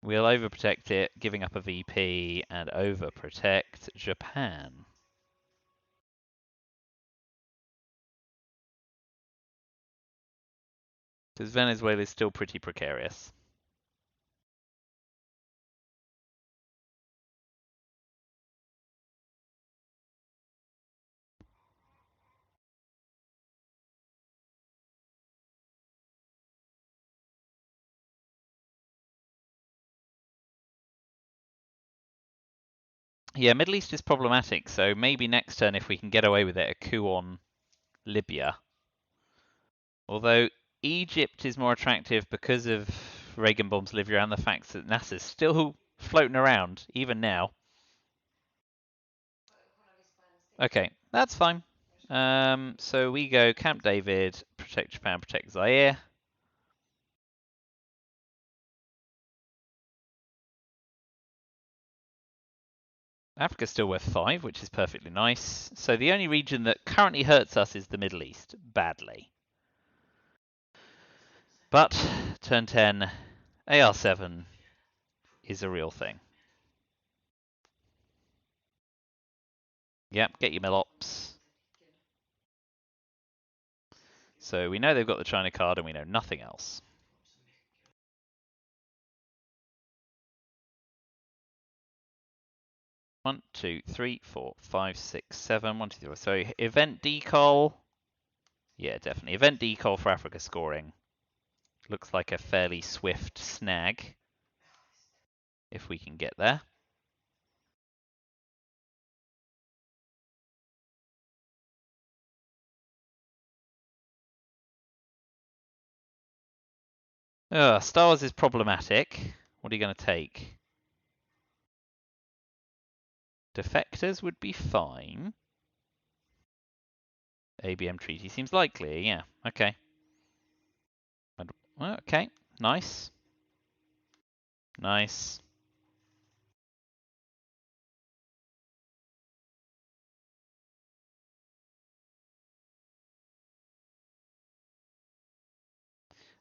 we'll overprotect it, giving up a VP, and overprotect Japan. Because Venezuela is still pretty precarious. Yeah, Middle East is problematic, so maybe next turn if we can get away with it, a coup on Libya. Although Egypt is more attractive because of Reagan bombs Libya and the fact that NASA's still floating around, even now. Okay, that's fine. So we go Camp David, protect Japan, protect Zaire. Africa's still worth 5, which is perfectly nice. So the only region that currently hurts us is the Middle East, badly. But turn 10, AR7 is a real thing. Yep, get your Millops. So we know they've got the China card and we know nothing else. One, two, three, four, five, six, seven. 1, 2, 3. So event decall. Yeah, definitely. Event decall for Africa scoring. Looks like a fairly swift snag. If we can get there. Star Wars is problematic. What are you going to take? Defectors would be fine. ABM treaty seems likely. Yeah, okay. Okay, nice. Nice.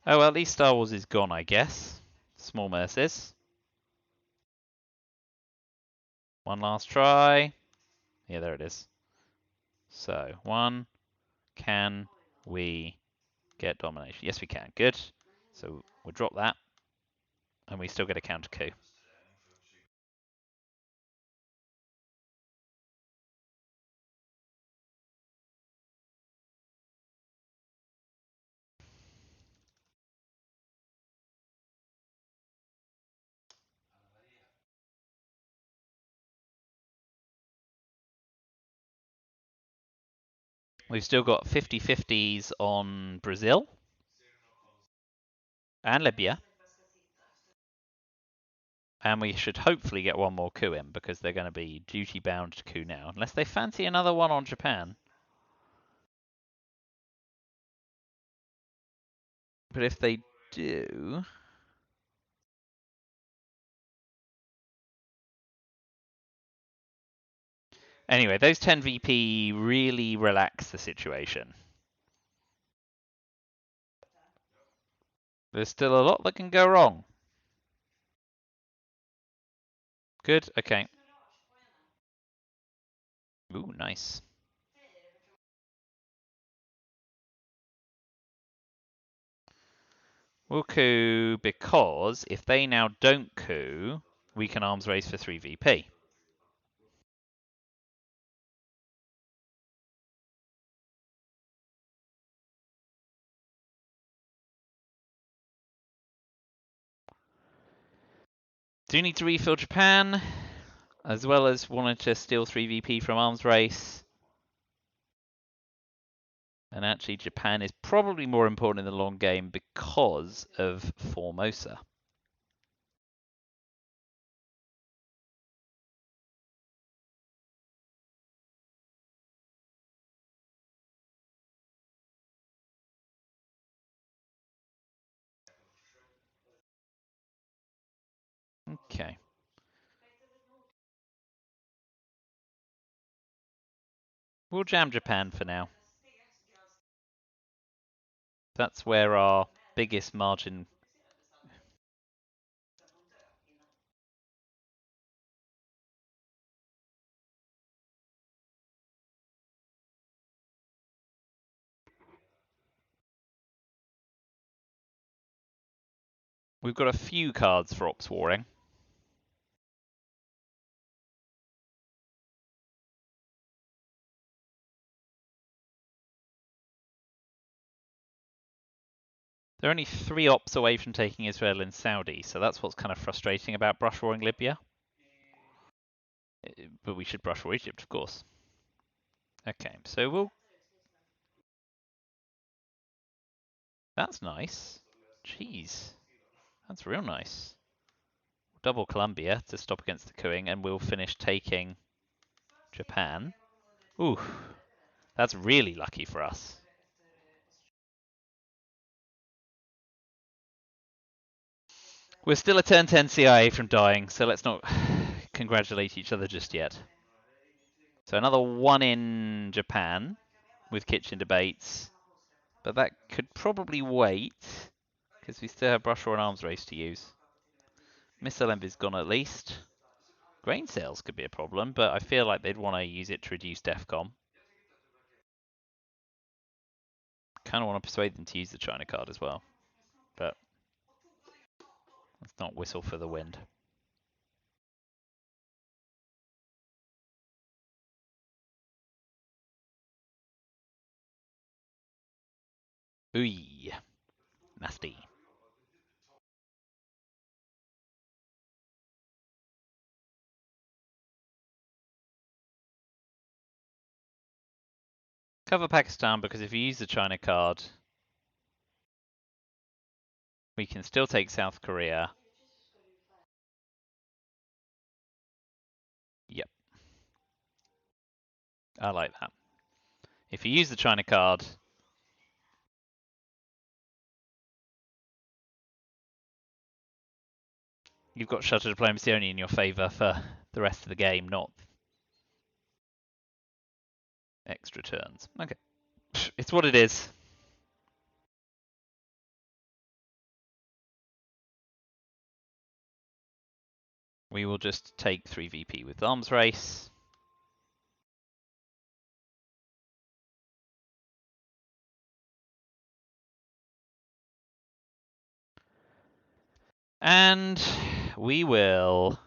Oh, well, at least Star Wars is gone, I guess. Small mercies. One last try. Yeah, there it is. So, one. Can we get domination? Yes, we can. Good. So, we'll drop that. And we still get a counter coup. We've still got 50-50s on Brazil and Libya. And we should hopefully get one more coup in because they're going to be duty bound to coup now. Unless they fancy another one on Japan. But if they do... Anyway, those 10 VP really relax the situation. There's still a lot that can go wrong. Good, okay. Ooh, nice. We'll coup because if they now don't coup, we can arms race for 3 VP. Do need to refill Japan, as well as wanted to steal 3 VP from arms race. And actually, Japan is probably more important in the long game because of Formosa. Okay. We'll jam Japan for now. That's where our biggest margin. We've got a few cards for Ops Warring. They're only 3 ops away from taking Israel and Saudi, so that's what's kind of frustrating about brush warring Libya. But we should brush war Egypt, of course. Okay, so we'll... That's nice. Jeez. That's real nice. Double Colombia to stop against the cooing, and we'll finish taking Japan. Ooh, that's really lucky for us. We're still a turn 10 CIA from dying, so let's not congratulate each other just yet. So another 1 in Japan with kitchen debates, but that could probably wait because we still have brush war and arms race to use. Missile envy's gone at least. Grain sales could be a problem, but I feel like they'd want to use it to reduce DEFCON. Kind of want to persuade them to use the China card as well, but let's not whistle for the wind. Ooh, nasty. Cover Pakistan because if you use the China card, we can still take South Korea. Yep. I like that. If you use the China card, you've got shutter diplomacy only in your favour for the rest of the game, not extra turns. Okay. It's what it is. We will just take 3 VP with arms race. And we will...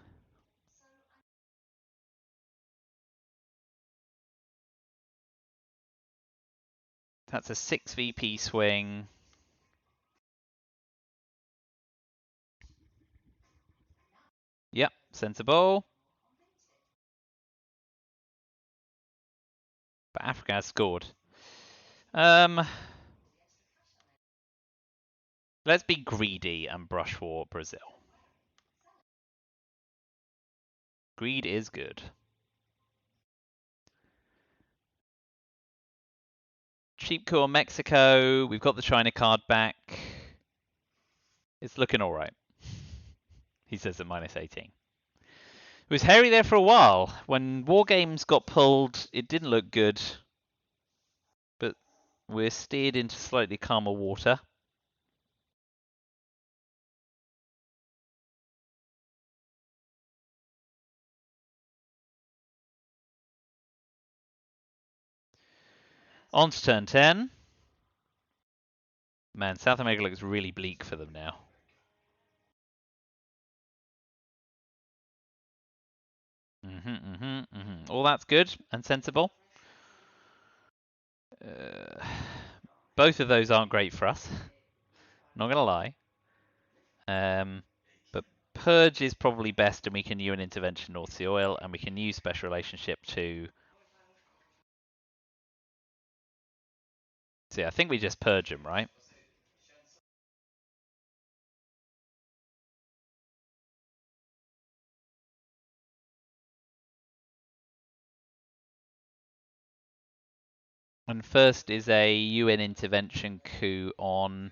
That's a 6 VP swing. Yep, sensible. But Africa has scored. Let's be greedy and brush war Brazil. Greed is good. Cheap core Mexico. We've got the China card back. It's looking all right. He says at -18. It was hairy there for a while. When War Games got pulled, it didn't look good. But we're steered into slightly calmer water. On to turn 10. Man, South America looks really bleak for them now. All that's good and sensible. Both of those aren't great for us. Not gonna lie. But Purge is probably best, and we can use an intervention North Sea oil, and we can use special relationship to... See, I think we just purge him, right? And first is a UN intervention coup on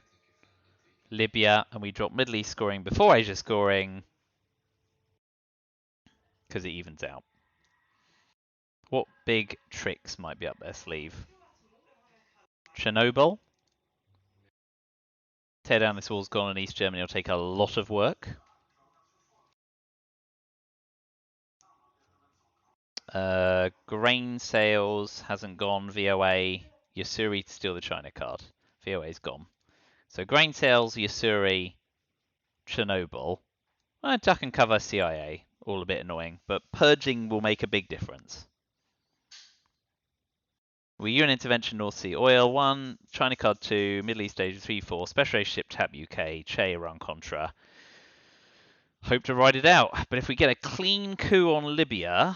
Libya, and we drop Middle East scoring before Asia scoring because it evens out. What big tricks might be up their sleeve? Chernobyl? Tear down this wall's gone in East Germany will take a lot of work. Grain sales hasn't gone. VOA. Yasuri to steal the China card. VOA's gone. So grain sales, Yasuri, Chernobyl. Duck and cover CIA. All a bit annoying, but purging will make a big difference. Were you an intervention North Sea oil 1, China card 2, Middle East Asia 3, 4, special relationship tap UK, Che Iran Contra. Hope to ride it out, but if we get a clean coup on Libya,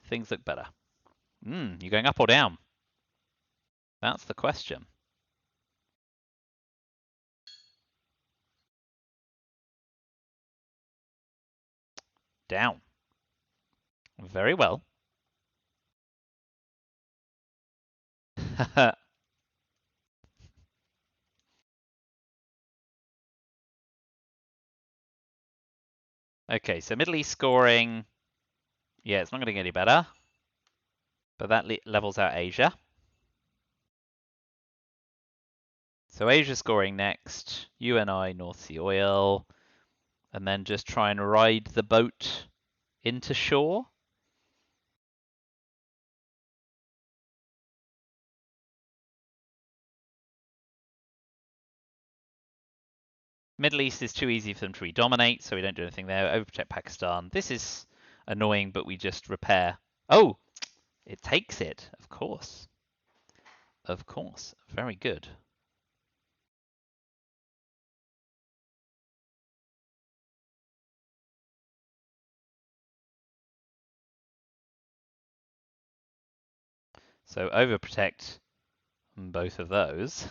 things look better. You going up or down? That's the question. Down. Very well. Okay, so Middle East scoring. Yeah, it's not going to get any better. But that levels out Asia. So Asia scoring next. UNI, North Sea oil. And then just try and ride the boat into shore. Middle East is too easy for them to redominate, so we don't do anything there. Overprotect Pakistan. This is annoying, but we just repair. Oh, it takes it, of course. Of course. Very good. So overprotect both of those.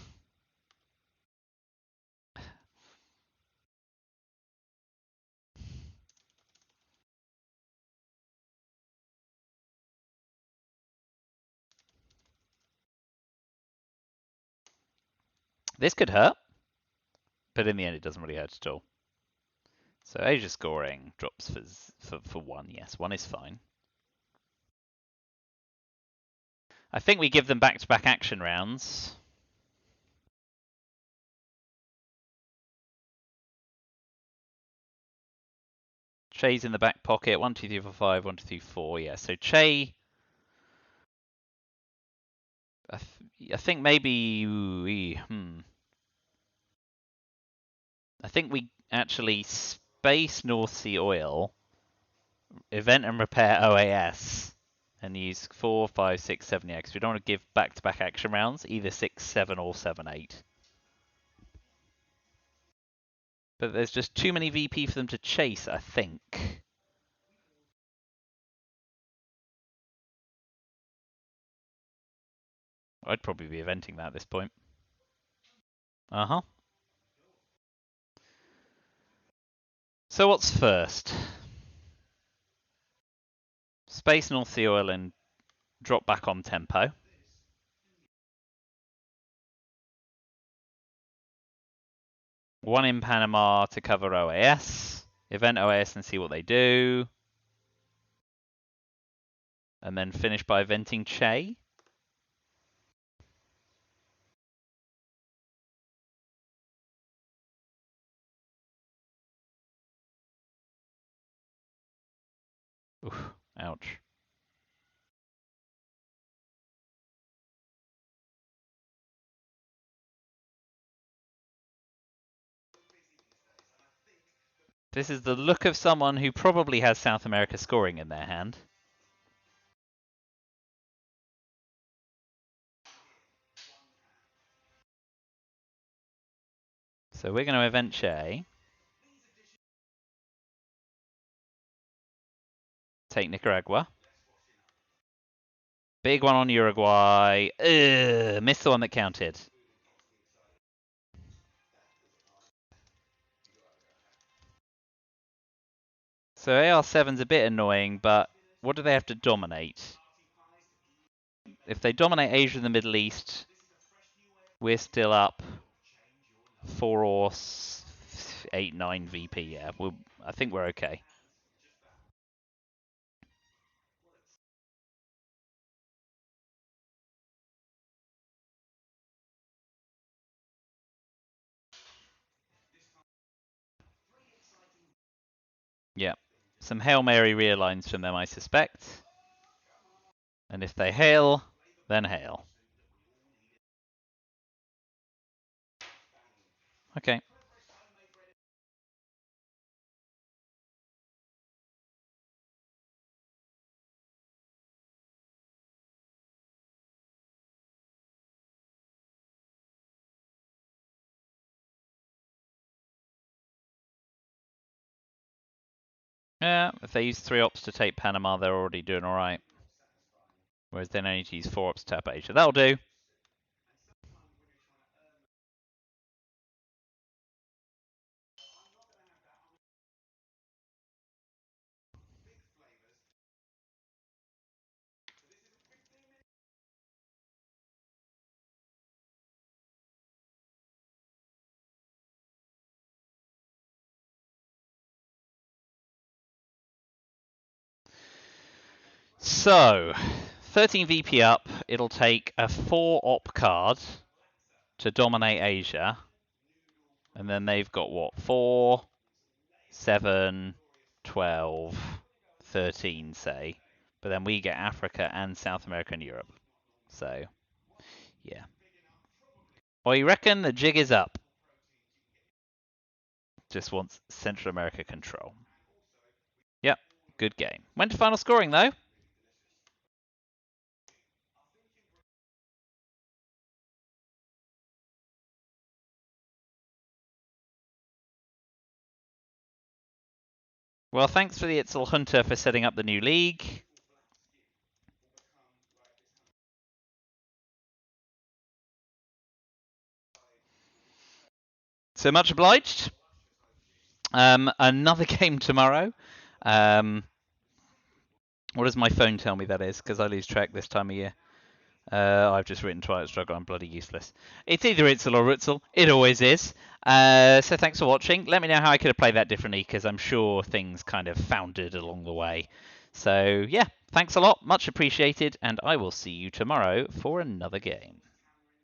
This could hurt, but in the end it doesn't really hurt at all. So Asia scoring drops for 1. Yes, 1 is fine. I think we give them back-to-back action rounds. Che's in the back pocket. 1, 2, 3, 4, 5. 1, 2, 3, 4. Yeah, so Che. I think maybe. I think we actually space North Sea oil, event and repair OAS, and use 4, 5, 6, 7. Yeah, because we don't want to give back-to-back action rounds, either 6, 7, or 7, 8. But there's just too many VP for them to chase, I think. I'd probably be eventing that at this point. Uh-huh. So what's first? Space North Sea oil and drop back on tempo. One in Panama to cover OAS. Event OAS and see what they do. And then finish by eventing Che. Oof, ouch. This is the look of someone who probably has South America scoring in their hand. So we're going to event Che. Take Nicaragua. Big one on Uruguay. Ugh, missed the one that counted. So AR7's a bit annoying, but what do they have to dominate? If they dominate Asia and the Middle East, we're still up 4 or 8, 9 VP. Yeah, I think we're okay. Some Hail Mary realigns from them, I suspect. And if they hail, then hail. Okay. Yeah, if they use 3 ops to take Panama, they're already doing alright. Whereas they only need to use 4 ops to tap Asia. That'll do. So, 13 VP up. It'll take a 4 op card to dominate Asia. And then they've got what? 4, 7, 12, 13, say. But then we get Africa and South America and Europe. So, yeah. Well, you reckon the jig is up? Just wants Central America control. Yep, good game. Went to final scoring, though. Well, thanks for the ITSL Hunter for setting up the new league. So much obliged. Another game tomorrow. What does my phone tell me that is? Because I lose track this time of year. I've just written Twilight Struggle. I'm bloody useless. It's either ITSL or Rutzel. It always is. So thanks for watching. Let me know how I could have played that differently, because I'm sure things kind of foundered along the way. So yeah, thanks a lot. Much appreciated. And I will see you tomorrow for another game.